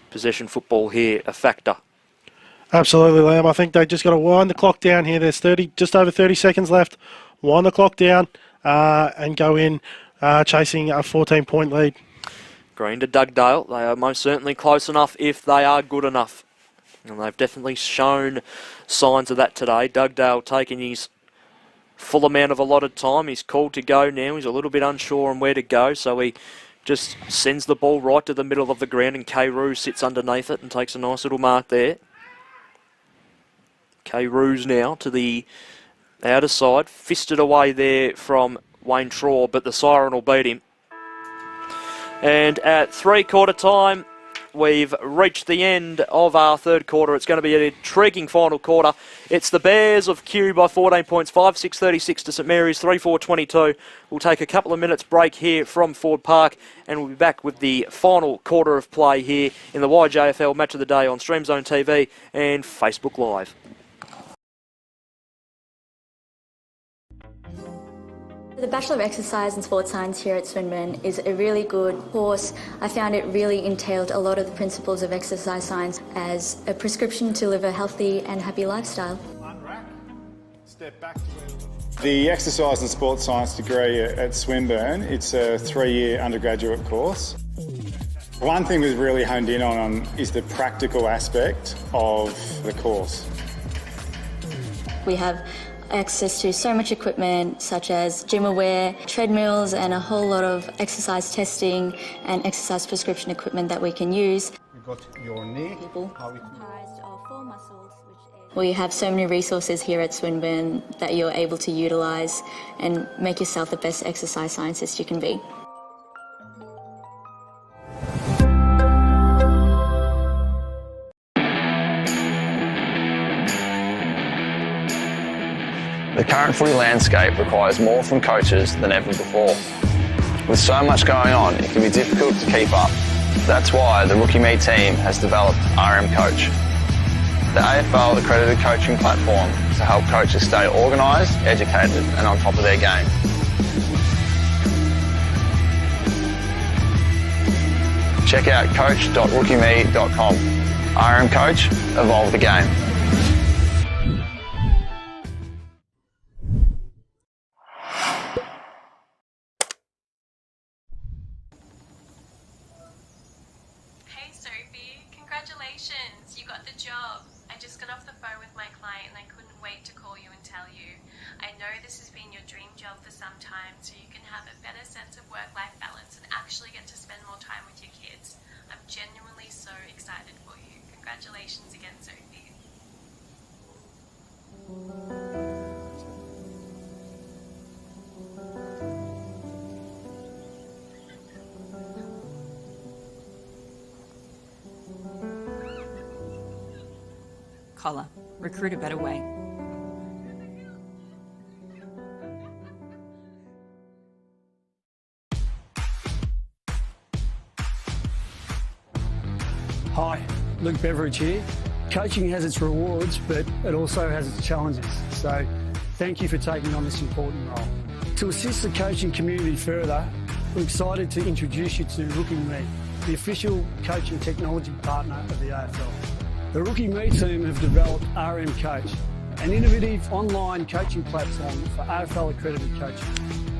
possession football here, a factor. Absolutely, Liam. I think they just got to wind the clock down here. There's just over 30 seconds left. Wind the clock down and go in chasing a 14-point lead. Green to Dugdale. They are most certainly close enough if they are good enough. And they've definitely shown signs of that today. Dugdale taking his full amount of allotted time. He's called to go now. He's a little bit unsure on where to go, so he just sends the ball right to the middle of the ground, and K-Roo sits underneath it and takes a nice little mark there. K-Roo's now to the outer side, fisted away there from Wayne Traw, but the siren will beat him. And at three-quarter time, we've reached the end of our third quarter. It's going to be an intriguing final quarter. It's the Bears of Kew by 14 points, 5-6-36 to St Mary's, 3-4-22. We'll take a couple of minutes break here from Ford Park, and we'll be back with the final quarter of play here in the YJFL Match of the Day on Streamzone TV and Facebook Live. The Bachelor of Exercise and Sports Science here at Swinburne is a really good course. I found it really entailed a lot of the principles of exercise science as a prescription to live a healthy and happy lifestyle. Step back to the Exercise and Sports Science degree at Swinburne. It's a 3-year undergraduate course. One thing we've really honed in on is the practical aspect of the course. We have access to so much equipment such as gym aware, treadmills, and a whole lot of exercise testing and exercise prescription equipment that we can use. We've got your knee. Comprised of 4 muscles. We have so many resources here at Swinburne that you're able to utilise and make yourself the best exercise scientist you can be. The current footy landscape requires more from coaches than ever before. With so much going on, it can be difficult to keep up. That's why the Rookie Me team has developed RM Coach, the AFL accredited coaching platform to help coaches stay organised, educated and on top of their game. Check out coach.rookieme.com. RM Coach, evolve the game. Congratulations, you got the job. I just got off the phone with my client and I couldn't wait to call you and tell you. I know this has been your dream job for some time, so you can have a better sense of work-life balance and actually get to spend more time with your kids. I'm genuinely so excited for you. Congratulations again, Sophie. Collar. Recruit a better way. Hi, Luke Beveridge here. Coaching has its rewards, but it also has its challenges. So thank you for taking on this important role. To assist the coaching community further, we're excited to introduce you to Rookie Me, the official coaching technology partner of the AFL. The Rookie Me team have developed RM Coach, an innovative online coaching platform for AFL accredited coaches.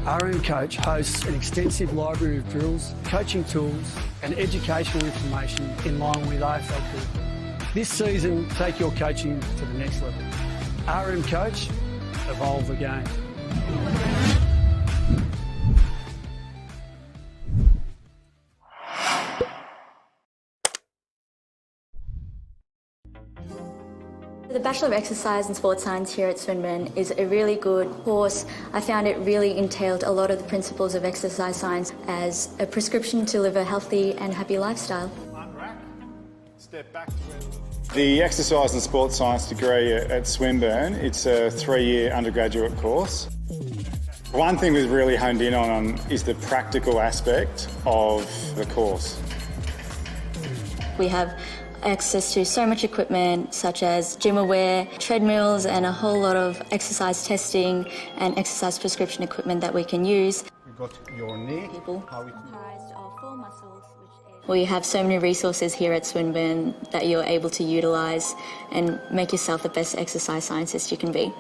RM Coach hosts an extensive library of drills, coaching tools and educational information in line with AFL curriculum. This season, take your coaching to the next level. RM Coach, evolve the game. The The Bachelor of Exercise and Sports Science here at Swinburne is a really good course. I found it really entailed a lot of the principles of exercise science as a prescription to live a healthy and happy lifestyle. Step back to the Exercise and Sports Science degree at Swinburne. It's a 3-year undergraduate course. One thing we've really honed in on is the practical aspect of the course. We have access to so much equipment such as gym wear, treadmills and a whole lot of exercise testing and exercise prescription equipment that we can use. You've got your knee. We have so many resources here at Swinburne that you're able to utilise and make yourself the best exercise scientist you can be.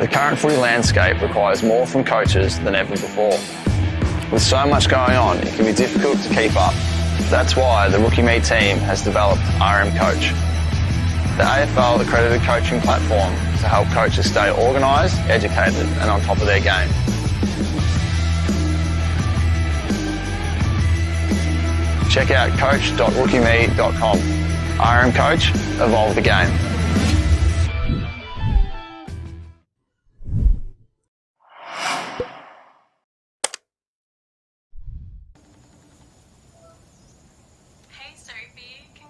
The current footy landscape requires more from coaches than ever before. With so much going on, it can be difficult to keep up. That's why the Rookie Me team has developed RM Coach, the AFL accredited coaching platform to help coaches stay organised, educated and on top of their game. Check out coach.rookieme.com. RM Coach, evolve the game.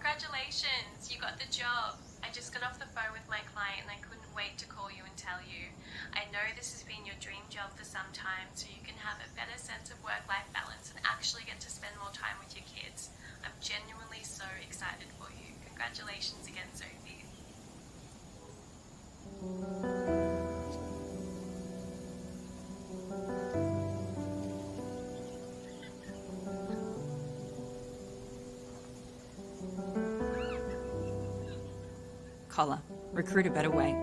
Congratulations, you got the job. I just got off the phone with my client and I couldn't wait to call you and tell you. I know this has been your dream job for some time, so you can have a better sense of work-life balance and actually get to spend more time with your kids. I'm genuinely so excited for you. Congratulations again, Sophie. Collar. Recruit a better way.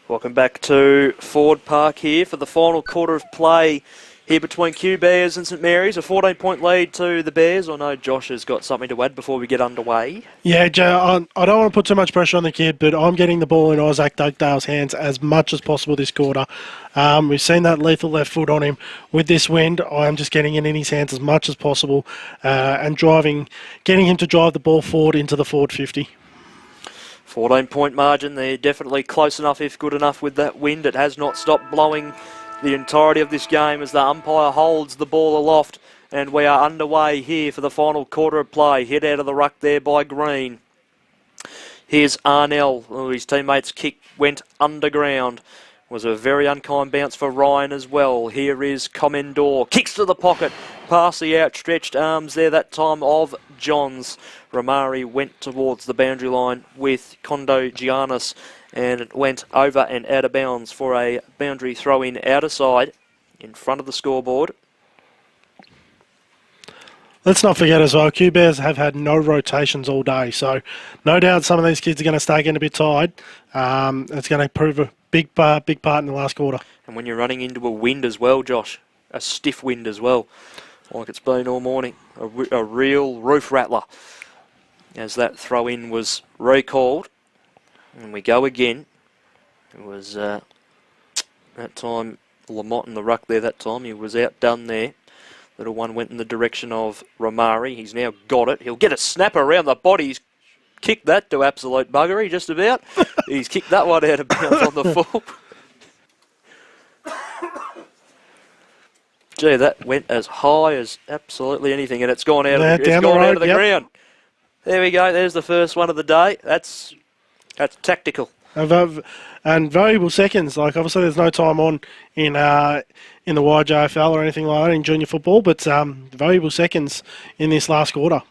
Welcome back to Ford Park here for the final quarter of play here between Q Bears and St Mary's. A 14-point lead to the Bears. I know Josh has got something to add before we get underway. Yeah, Joe, I don't want to put too much pressure on the kid, but I'm getting the ball in Isaac Dugdale's hands as much as possible this quarter. We've seen that lethal left foot on him. With this wind, I'm just getting it in his hands as much as possible and getting him to drive the ball forward into the forward 50. 14-point margin. They're definitely close enough, if good enough, with that wind. It has not stopped blowing the entirety of this game as the umpire holds the ball aloft, and we are underway here for the final quarter of play. Hit out of the ruck there by Green. Here's Arnell. Oh, his teammate's kick went underground. Was a very unkind bounce for Ryan as well. Here is Commendor. Kicks to the pocket. Past the outstretched arms there that time of Johns. Romari went towards the boundary line with Kondo Giannis, and it went over and out of bounds for a boundary throw-in outer side in front of the scoreboard. Let's not forget as well, Q Bears have had no rotations all day, so no doubt some of these kids are going to start getting a bit tired. It's going to prove a big part in the last quarter. And when you're running into a wind as well, Josh, a stiff wind as well, like it's been all morning, a real roof rattler, as that throw-in was recalled. And we go again. It was that time Lamont in the ruck there that time. He was outdone there. Little one went in the direction of Romari. He's now got it. He'll get a snap around the body. He's kicked that to absolute buggery, just about. He's kicked that one out of bounds on the full. Gee, that went as high as absolutely anything, and it's gone out of the ground. There we go. There's the first one of the day. That's tactical. And valuable seconds. Like, obviously there's no time on in the YJFL or anything like that in junior football, but valuable seconds in this last quarter.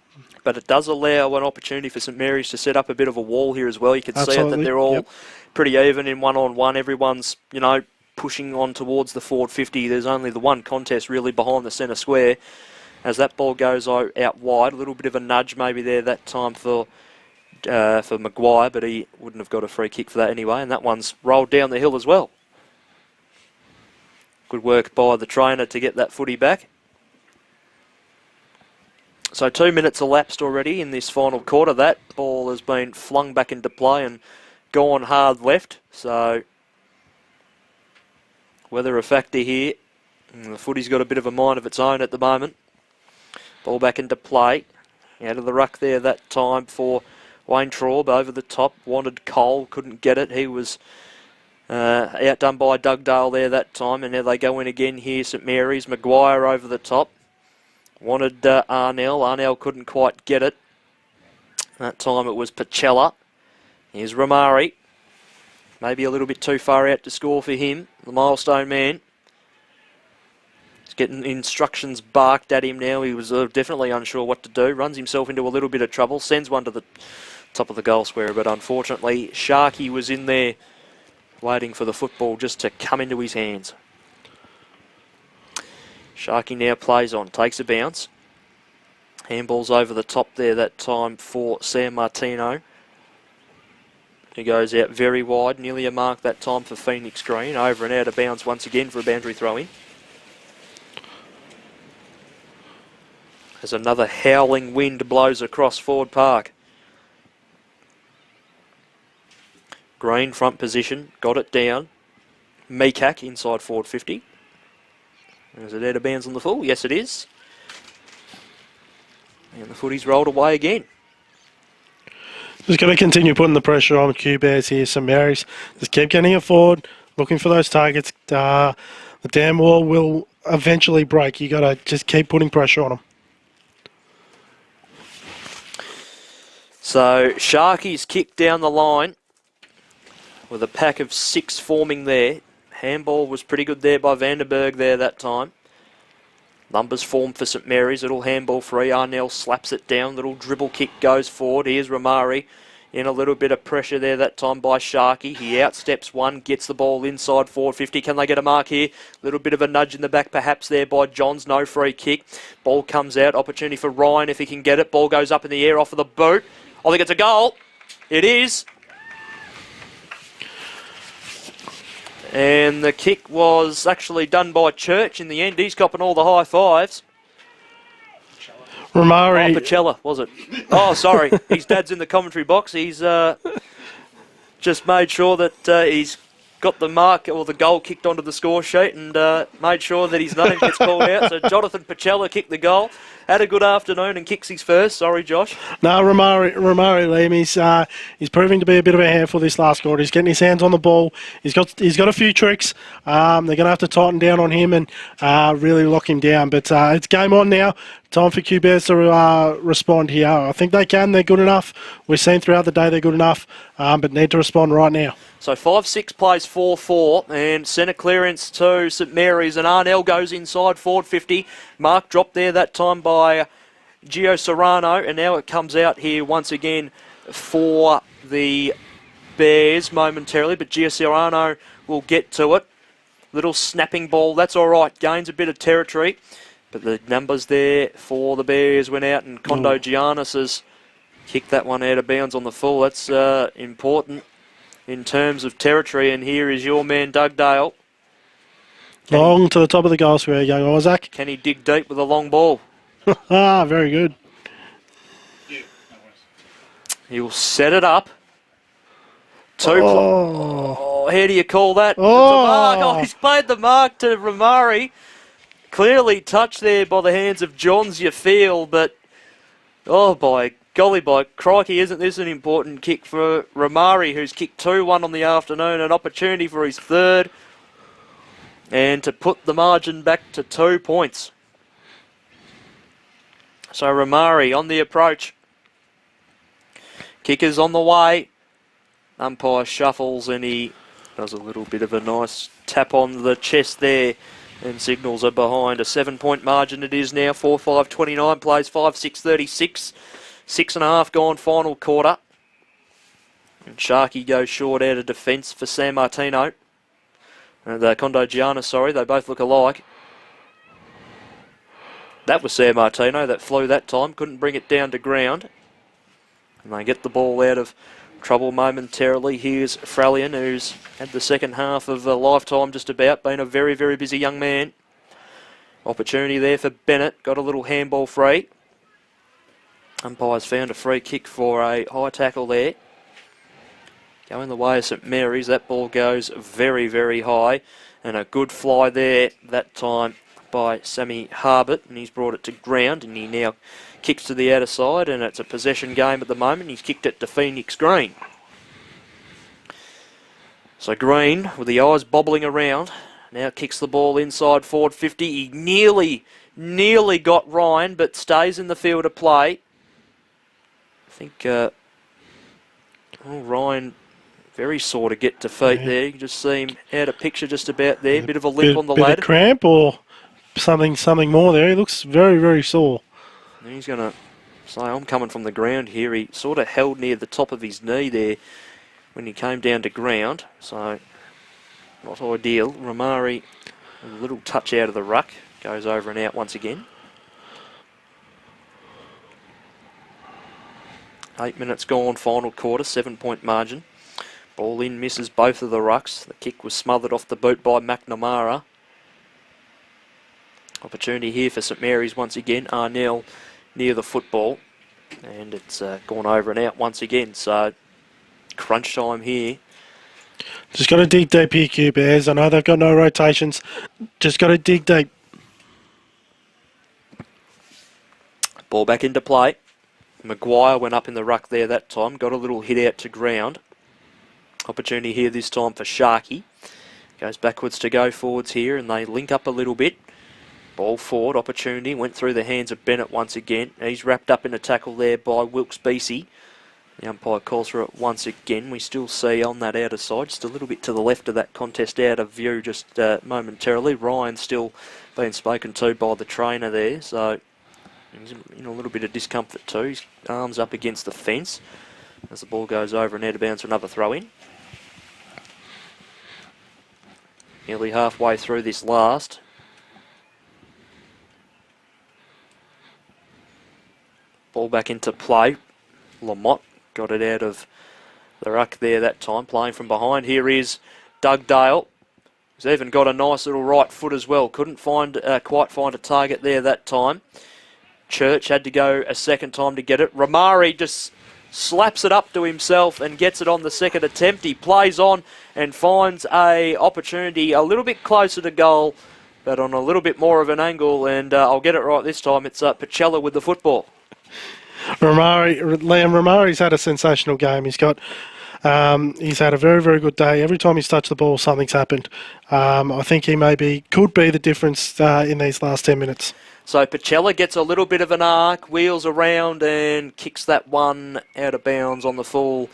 But it does allow an opportunity for St Mary's to set up a bit of a wall here as well. You can see it that they're all pretty even in one-on-one. Everyone's, pushing on towards the forward 50. There's only the one contest really behind the centre square. As that ball goes out wide, a little bit of a nudge maybe there that time for Maguire, but he wouldn't have got a free kick for that anyway, and that one's rolled down the hill as well. Good work by the trainer to get that footy back. So 2 minutes elapsed already in this final quarter. That ball has been flung back into play and gone hard left. So weather a factor here. And the footy's got a bit of a mind of its own at the moment. Ball back into play. Out of the ruck there that time for Wayne Traub over the top. Wanted Cole, couldn't get it. He was outdone by Dugdale there that time. And now they go in again here. St Mary's. Maguire over the top. Wanted Arnell. Arnell couldn't quite get it. That time it was Pacella. Here's Romari. Maybe a little bit too far out to score for him, the milestone man. He's getting instructions barked at him now. He was definitely unsure what to do. Runs himself into a little bit of trouble. Sends one to the top of the goal square, but unfortunately Sharkey was in there waiting for the football just to come into his hands. Sharkey now plays on, takes a bounce. Handball's over the top there that time for San Martino. He goes out very wide, nearly a mark that time for Phoenix Green. Over and out of bounds once again for a boundary throw-in. As another howling wind blows across Ford Park. Green front position, got it down. Meekak inside forward 50. Is it out of bounds on the full? Yes, it is. And the footy's rolled away again. Just got to continue putting the pressure on Q Bears here. St Mary's just keep getting it forward, looking for those targets. The dam wall will eventually break. You got to just keep putting pressure on them. So Sharky's kicked down the line with a pack of 6 forming there. Handball was pretty good there by Vandenberg there that time. Numbers formed for St Mary's. Little handball free. Arnell slaps it down. Little dribble kick goes forward. Here's Romari in a little bit of pressure there that time by Sharkey. He outsteps one, gets the ball inside forward 50. Can they get a mark here? Little bit of a nudge in the back perhaps there by Johns. No free kick. Ball comes out. Opportunity for Ryan if he can get it. Ball goes up in the air off of the boot. I think it's a goal. It is. And the kick was actually done by Church in the end. He's copping all the high fives. Romari. Oh, Pacella, was it? Oh, sorry. His dad's in the commentary box. He's just made sure that he's got the mark or the goal kicked onto the score sheet and made sure that his name gets called out. So Jonathan Pacella kicked the goal. Had a good afternoon and kicks his first. Sorry, Josh. No, Romari Liam, he's proving to be a bit of a handful this last quarter. He's getting his hands on the ball. He's got a few tricks. They're going to have to tighten down on him and really lock him down. But it's game on now. Time for Q Bears to respond here. I think they can. They're good enough. We've seen throughout the day they're good enough, but need to respond right now. So 5-6 plays 4-4 and centre clearance to St Mary's and Arnell goes inside forward 50. Mark dropped there that time by Gio Serrano and now it comes out here once again for the Bears momentarily, but Gio Serrano will get to it. Little snapping ball, that's all right, gains a bit of territory, but the numbers there for the Bears went out and Kondo Giannis has kicked that one out of bounds on the full. That's important in terms of territory, and here is your man Dugdale. Long to the top of the goal square, young Isaac. Can he dig deep with a long ball? Very good. He'll set it up. How do you call that? Oh. It's a mark. Oh, he's played the mark to Romari. Clearly touched there by the hands of Johns, you feel, but oh, by golly, by crikey, isn't this an important kick for Romari, who's kicked 2-1 on the afternoon, an opportunity for his third, and to put the margin back to 2 points. So Romari on the approach. Kicker's on the way. Umpire shuffles and he does a little bit of a nice tap on the chest there and signals are behind. A 7-point margin it is now. 4-5-29 plays 5-6-36. 6.5 gone final quarter. And Sharkey goes short out of defence for San Martino. And Kondo Gianna, sorry, they both look alike. That was San Martino that flew that time, couldn't bring it down to ground. And they get the ball out of trouble momentarily. Here's Fralian, who's had the second half of a lifetime just about, been a very, very busy young man. Opportunity there for Bennett, got a little handball free. Umpire's found a free kick for a high tackle there. Going the way of St Mary's, that ball goes very, very high. And a good fly there that time by Sammy Harbert, and he's brought it to ground, and he now kicks to the outer side, and it's a possession game at the moment. He's kicked it to Phoenix Green. So Green, with the eyes bobbling around, now kicks the ball inside forward 50. He nearly got Ryan, but stays in the field of play. I think Ryan very sore to get to feet there. You can just see him out of picture just about there. Bit of a limp on the ladder. Bit of cramp or something more there. He looks very, very sore. And he's going to say, I'm coming from the ground here. He sort of held near the top of his knee there when he came down to ground. So, not ideal. Romari, a little touch out of the ruck. Goes over and out once again. 8 minutes gone, final quarter, 7-point margin. Ball in, misses both of the rucks. The kick was smothered off the boot by McNamara. Opportunity here for St Mary's once again. Arnell near the football. And it's gone over and out once again. So, crunch time here. Just got to dig deep here, Q Bears. I know they've got no rotations. Just got to dig deep. Ball back into play. Maguire went up in the ruck there that time. Got a little hit out to ground. Opportunity here this time for Sharkey. Goes backwards to go forwards here, and they link up a little bit. Ball forward, opportunity. Went through the hands of Bennett once again. He's wrapped up in a tackle there by Wilkes-Beasy. The umpire calls for it once again. We still see on that outer side, just a little bit to the left of that contest, out of view just momentarily. Ryan still being spoken to by the trainer there, so he's in a little bit of discomfort too. His arms up against the fence as the ball goes over and out of bounds for another throw in. Nearly halfway through this last. Ball back into play. Lamont got it out of the ruck there that time, playing from behind. Here is Doug Dale. He's even got a nice little right foot as well. Couldn't quite find a target there that time. Church had to go a second time to get it. Romari just slaps it up to himself and gets it on the second attempt. He plays on and finds a opportunity a little bit closer to goal, but on a little bit more of an angle, and I'll get it right this time. It's Pacella with the football. Liam Romari's had a sensational game. He's had a very, very good day. Every time he's touched the ball, something's happened. I think he could be the difference in these last 10 minutes. So Pacella gets a little bit of an arc, wheels around and kicks that one out of bounds on the full.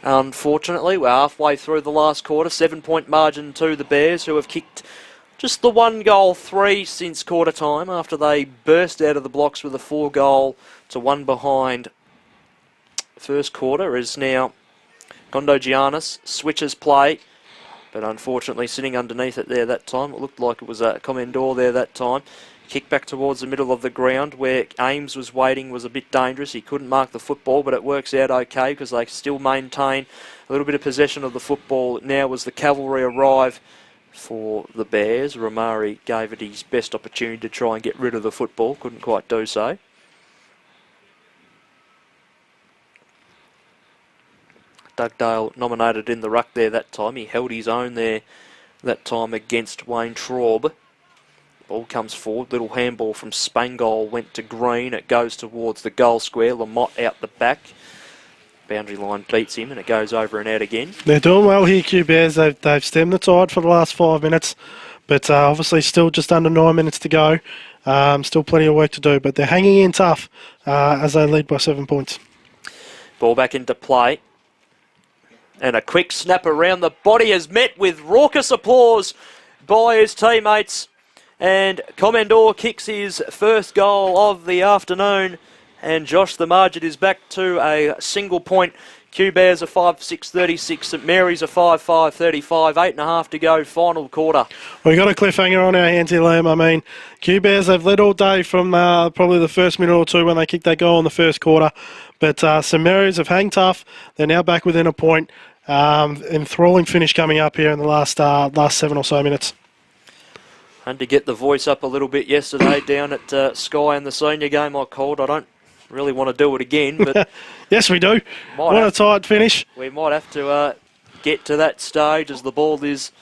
Unfortunately, we're halfway through the last quarter. 7-point margin to the Bears, who have kicked just the 1-goal 3 since quarter time after they burst out of the blocks with a 4-goal to 1 behind. First quarter is now Gondo Giannis switches play, but unfortunately sitting underneath it there that time. It looked like it was a Commendor there that time. Kick back towards the middle of the ground where Ames was waiting was a bit dangerous. He couldn't mark the football, but it works out okay because they still maintain a little bit of possession of the football. Now as the cavalry arrive for the Bears, Romari gave it his best opportunity to try and get rid of the football. Couldn't quite do so. Dugdale nominated in the ruck there that time. He held his own there that time against Wayne Traub. Ball comes forward, little handball from Spangol went to Green. It goes towards the goal square. Lamott out the back. Boundary line beats him and it goes over and out again. They're doing well here, Q Bears. They've stemmed the tide for the last 5 minutes, but obviously still just under 9 minutes to go. Still plenty of work to do, but they're hanging in tough as they lead by 7 points. Ball back into play. And a quick snap around the body is met with raucous applause by his teammates. And Commendor kicks his first goal of the afternoon. And Josh, the margin is back to a single point Q Bears are 5-6-36. St Mary's are 5-5-35. 8.5 to go, final quarter. We've got a cliffhanger on our hands here, Liam. I mean, Q Bears, they've led all day from probably the first minute or two when they kicked that goal in the first quarter. But St Mary's have hung tough. They're now back within a point. Enthralling finish coming up here in the last 7 or so minutes. Had to get the voice up a little bit yesterday down at Sky in the senior game I called. I don't really want to do it again, but yes, we do. What a tight finish. We might have to get to that stage as the ball is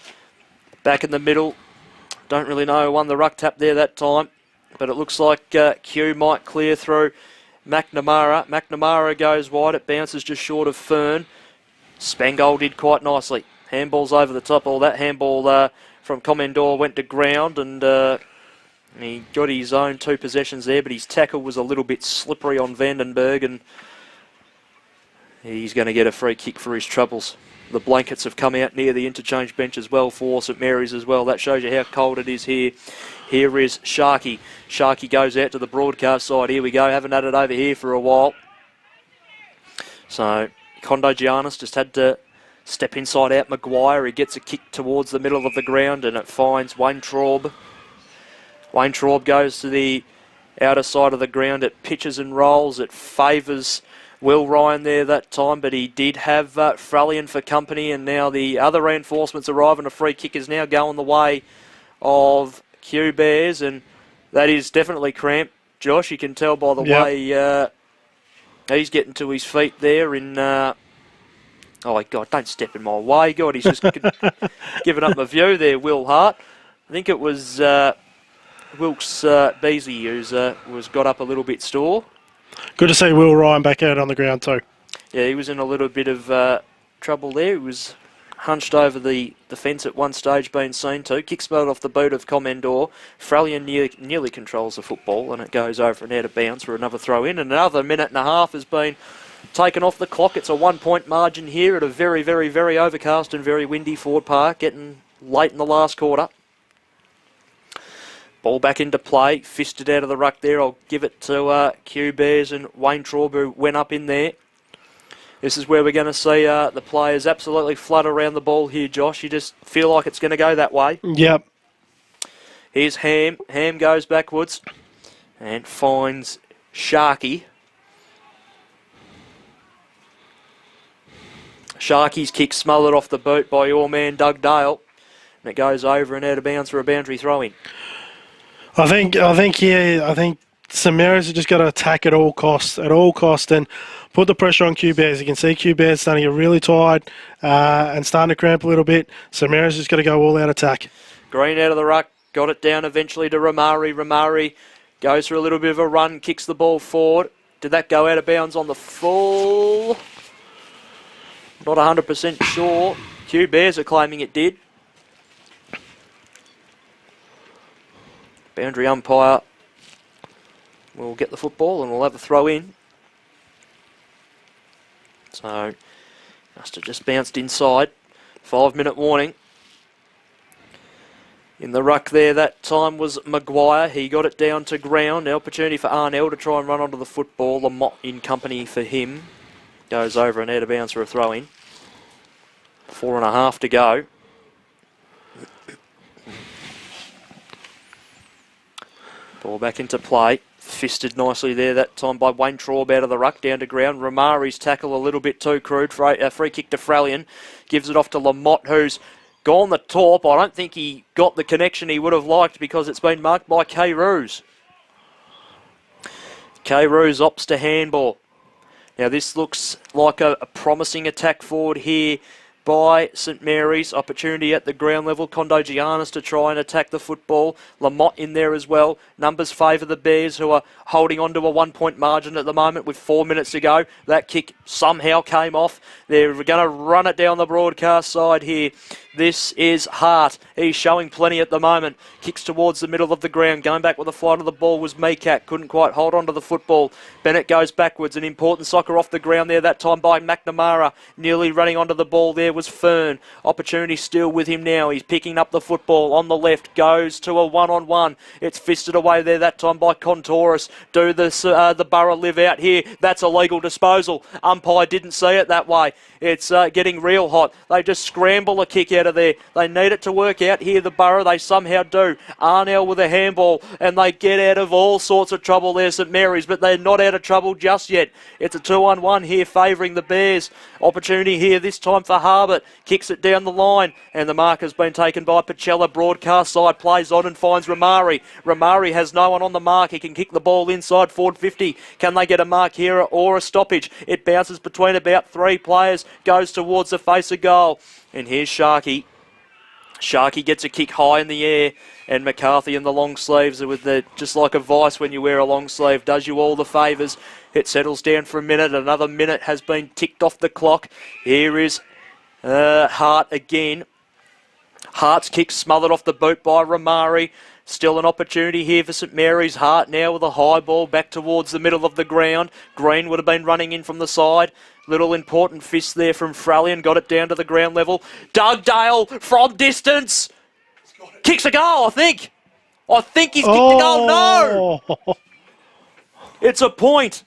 back in the middle. Don't really know who won the ruck tap there that time, but it looks like Q might clear through McNamara. McNamara goes wide. It bounces just short of Fern. Spangold did quite nicely. Handball's over the top. All that handball from Commandor went to ground, and he got his own 2 possessions there, but his tackle was a little bit slippery on Vandenberg, and he's going to get a free kick for his troubles. The blankets have come out near the interchange bench as well for St Mary's as well. That shows you how cold it is here. Here is Sharky. Sharky goes out to the broadcast side. Here we go. Haven't had it over here for a while. So Condo Giannis just had to step inside out Maguire. He gets a kick towards the middle of the ground, and it finds Wayne Traub. Wayne Traub goes to the outer side of the ground. It pitches and rolls. It favours Will Ryan there that time, but he did have Frallian for company, and now the other reinforcements arrive, and a free kick is now going the way of Q Bears, and that is definitely cramped. Josh, you can tell by the way he's getting to his feet there in... oh, God, don't step in my way. God, he's just giving up my view there, Will Hart. I think it was Wilkes Beasley who's was got up a little bit sore. Good to see Will Ryan back out on the ground too. Yeah, he was in a little bit of trouble there. He was hunched over the fence at one stage, being seen to. Kicks mode off the boot of Commandor. Frallian nearly controls the football, and it goes over and out of bounds for another throw in. And another minute and a half has been taken off the clock. It's a 1-point margin here at a very, very, very overcast and very windy Ford Park, getting late in the last quarter. Ball back into play, fisted out of the ruck there. I'll give it to Q Bears and Wayne Traub, who went up in there. This is where we're going to see the players absolutely flood around the ball here, Josh. You just feel like it's going to go that way. Yep. Here's Ham. Ham goes backwards and finds Sharky. Sharky's kick smothered off the boot by your man Doug Dale. And it goes over and out of bounds for a boundary throw-in. I think St Mary's have just got to attack at all costs, and put the pressure on Q Bears. You can see Q Bears starting to get really tired and starting to cramp a little bit. St Mary's just got to go all out attack. Green out of the ruck, got it down eventually to Ramari. Ramari goes for a little bit of a run, kicks the ball forward. Did that go out of bounds on the full? Not 100% sure. Q Bears are claiming it did. Boundary umpire will get the football and we'll have a throw in. So, must have just bounced inside. 5-minute warning. In the ruck there that time was Maguire. He got it down to ground. An opportunity for Arnell to try and run onto the football. Lamont in company for him. Goes over and out of bounds for a throw in. 4.5 to go. Ball back into play. Fisted nicely there that time by Wayne Traub out of the ruck down to ground. Ramari's tackle a little bit too crude. Free kick to Frallian. Gives it off to Lamont, who's gone the top. I don't think he got the connection he would have liked because it's been marked by K. Roos. K. Roos opts to handball. Now this looks like a promising attack forward here by St Mary's. Opportunity at the ground level. Condo Giannis to try and attack the football. Lamont in there as well. Numbers favour the Bears, who are holding on to a 1-point margin at the moment with 4 minutes to go. That kick somehow came off. They're going to run it down the broadcast side here. This is Hart. He's showing plenty at the moment. Kicks towards the middle of the ground. Going back with the flight of the ball was Maycat. Couldn't quite hold on to the football. Bennett goes backwards. An important soccer off the ground there that time by McNamara. Nearly running onto the ball there was Fern. Opportunity still with him now. He's picking up the football on the left. Goes to a one-on-one. It's fisted away there that time by Contouris. Do the Borough live out here? That's a legal disposal. Umpire didn't see it that way. It's getting real hot. They just scramble a kick out of there. They need it to work out here, the Borough. They somehow do. Arnell with a handball, and they get out of all sorts of trouble there, St Mary's, but they're not out of trouble just yet. It's a 2-on-1 here favouring the Bears. Opportunity here this time for Harbert. Kicks it down the line, and the mark has been taken by Pacella. Broadcast side plays on and finds Ramari. Ramari has no one on the mark. He can kick the ball inside forward 50. Can they get a mark here or a stoppage? It bounces between about 3 players, goes towards the face of goal. And here's Sharkey. Sharkey gets a kick high in the air, and McCarthy in the long sleeves with the just like a vice when you wear a long sleeve, does you all the favours. It settles down for a minute. Another minute has been ticked off the clock. Here is Hart again. Hart's kick smothered off the boot by Ramari. Still an opportunity here for St Mary's. Hart now with a high ball back towards the middle of the ground. Green would have been running in from the side. Little important fist there from Frallion. Got it down to the ground level. Dugdale from distance. Kicks a goal, I think. I think he's kicked a goal. No! It's a point.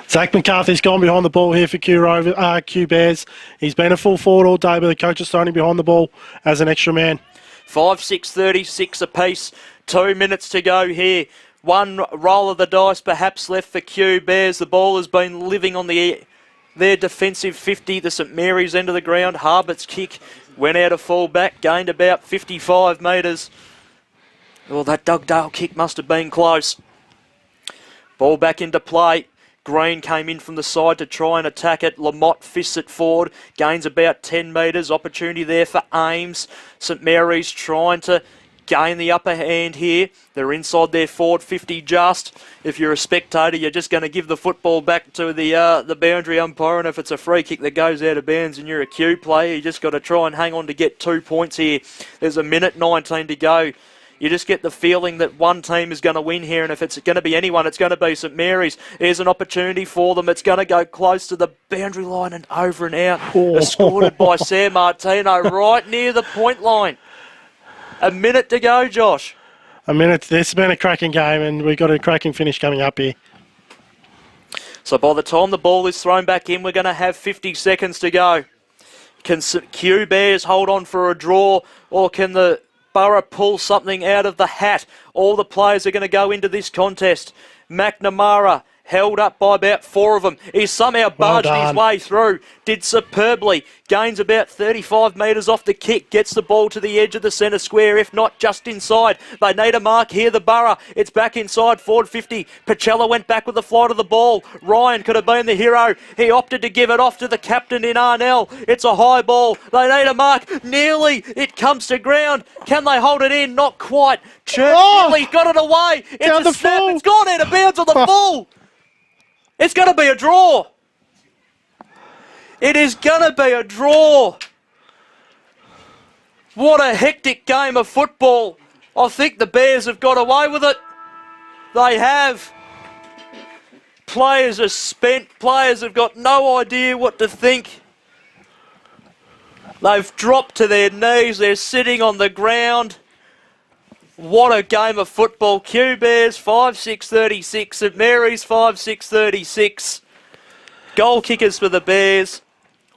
Zach McCarthy's gone behind the ball here for Q Bears. He's been a full forward all day, but the coach is standing behind the ball as an extra man. 5-6-36 apiece. 2 minutes to go here. One roll of the dice perhaps left for Q Bears. The ball has been living on their defensive 50, the St Mary's end of the ground. Harbert's kick went out of full back, gained about 55 metres. Well, that Dugdale kick must have been close. Ball back into play. Green came in from the side to try and attack it. Lamotte fists it forward, gains about 10 metres. Opportunity there for Ames. St Mary's trying to gain the upper hand here. They're inside their forward 50 just. If you're a spectator, you're just going to give the football back to the boundary umpire, and if it's a free kick that goes out of bounds and you're a Q player, you just got to try and hang on to get 2 points here. There's a minute 19 to go. You just get the feeling that one team is going to win here, and if it's going to be anyone, it's going to be St Mary's. Here's an opportunity for them. It's going to go close to the boundary line and over and out. Escorted by Sam Martino right near the point line. A minute to go, Josh. A minute. This has been a cracking game, and we've got a cracking finish coming up here. So by the time the ball is thrown back in, we're going to have 50 seconds to go. Can Q Bears hold on for a draw, or can the Borough pull something out of the hat? All the players are going to go into this contest. McNamara held up by about 4 of them. He somehow barged his way through. Did superbly. Gains about 35 metres off the kick. Gets the ball to the edge of the centre square, if not just inside. They need a mark here, the Borough. It's back inside, forward 50. Pacella went back with the flight of the ball. Ryan could have been the hero. He opted to give it off to the captain in Arnell. It's a high ball. They need a mark. Nearly. It comes to ground. Can they hold it in? Not quite. Church nearly got it away. It's a snap. It's gone out of bounds on the full. It's going to be a draw. It is going to be a draw. What a hectic game of football. I think the Bears have got away with it. They have. Players are spent. Players have got no idea what to think. They've dropped to their knees. They're sitting on the ground. What a game of football. Q Bears 5-6-36. St Mary's 5-6-36. Goal kickers for the Bears.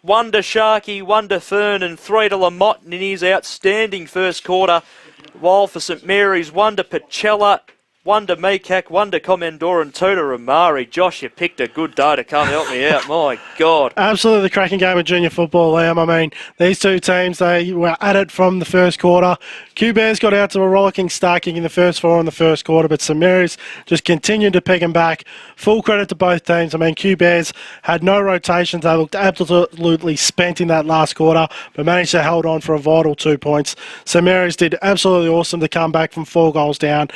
1 to Sharkey, 1 to Fern, and 3 to Lamotte in his outstanding first quarter. While for St Mary's, 1 to Pacella, 1 to Meekak, 1 to Commendor, and 2 to Ramari. Josh, you picked a good day to come help me out. My God. Absolutely cracking game of junior football, Liam. I mean, these two teams, they were at it from the first quarter. Q Bears got out to a rollicking start kicking the first 4 in the first quarter, but St Mary's just continued to peg them back. Full credit to both teams. I mean, Q Bears had no rotations. They looked absolutely spent in that last quarter, but managed to hold on for a vital 2 points. St Mary's did absolutely awesome to come back from 4 goals down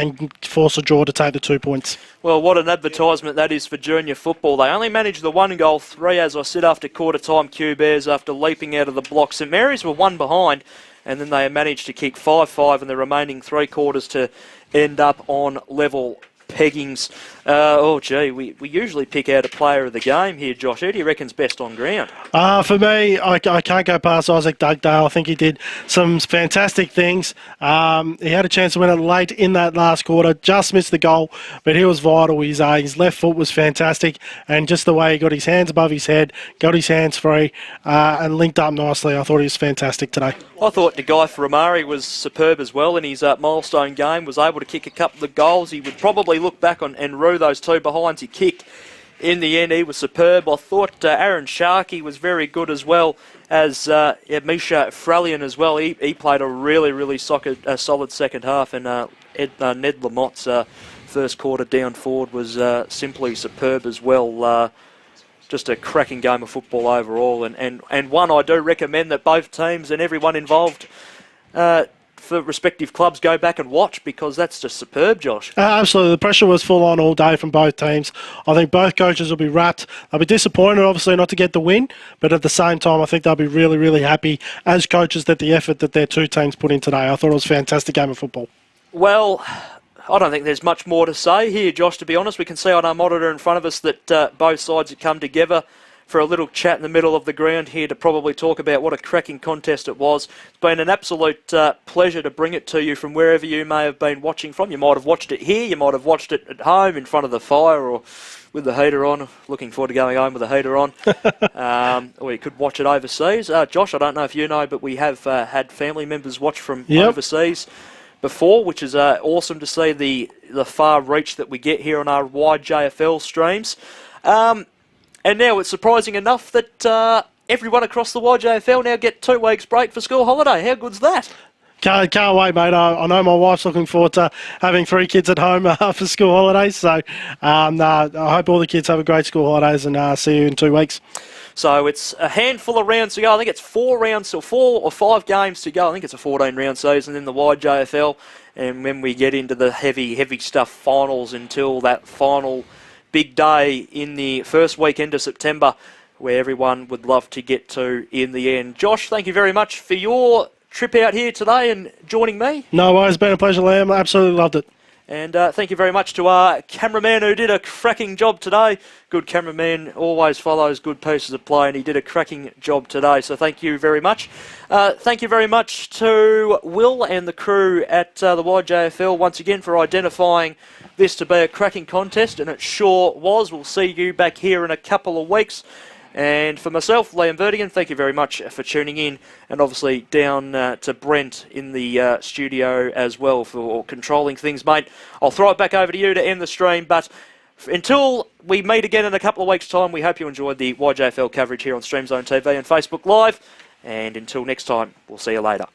and force a draw to take the 2 points. Well, what an advertisement that is for junior football. They only managed the 1-goal 3, as I said, after quarter time. Q Bears, after leaping out of the block. St Mary's were 1 behind, and then they managed to kick 5-5 in the remaining 3 quarters to end up on level peggings. We usually pick out a player of the game here, Josh. Who do you reckon's best on ground? For me, I can't go past Isaac Dugdale. I think he did some fantastic things. He had a chance to win it late in that last quarter, just missed the goal, but he was vital. His left foot was fantastic, and just the way he got his hands above his head, got his hands free, and linked up nicely. I thought he was fantastic today. I thought Nagai Faramari was superb as well in his milestone game, was able to kick a couple of goals. He would probably look back on and rue those 2 behinds he kicked. In the end, he was superb. I thought Aaron Sharkey was very good as well, as Misha Frelian as well. He played a really solid second half, and Ned Lamott's first quarter down forward was simply superb as well. Just a cracking game of football overall, and one I do recommend that both teams and everyone involved for respective clubs go back and watch, because that's just superb, Josh. Absolutely. The pressure was full on all day from both teams. I think both coaches will be wrapped. They'll be disappointed, obviously, not to get the win, but at the same time, I think they'll be really happy as coaches that the effort that their 2 teams put in today. I thought it was a fantastic game of football. Well, I don't think there's much more to say here, Josh, to be honest. We can see on our monitor in front of us that both sides have come together for a little chat in the middle of the ground here to probably talk about what a cracking contest it was. It's been an absolute pleasure to bring it to you from wherever you may have been watching from. You might have watched it here, you might have watched it at home in front of the fire or with the heater on. Looking forward to going home with the heater on. Or you could watch it overseas. Josh, I don't know if you know, but we have had family members watch from overseas before, which is awesome to see the far reach that we get here on our YJFL streams. And now it's surprising enough that everyone across the YJFL now get 2 weeks break for school holiday. How good's that? Can't wait, mate. I know my wife's looking forward to having 3 kids at home for school holidays. So I hope all the kids have a great school holidays, and see you in 2 weeks. So it's a handful of rounds to go. I think it's 4 rounds, or 4 or 5 games to go. I think it's a 14-round season in the YJFL. And when we get into the heavy stuff, finals until that final big day in the first weekend of September, where everyone would love to get to in the end. Josh, thank you very much for your trip out here today and joining me. No worries, it's been a pleasure, Liam. I absolutely loved it. And thank you very much to our cameraman who did a cracking job today. Good cameraman always follows good pieces of play, and he did a cracking job today. So thank you very much. Thank you very much to Will and the crew at the YJFL once again for identifying this to be a cracking contest, and it sure was. We'll see you back here in a couple of weeks. And for myself, Liam Vertigan, thank you very much for tuning in, and obviously down to Brent in the studio as well for controlling things, mate. I'll throw it back over to you to end the stream, but until we meet again in a couple of weeks' time, we hope you enjoyed the YJFL coverage here on Stream Zone TV and Facebook Live, and until next time, we'll see you later.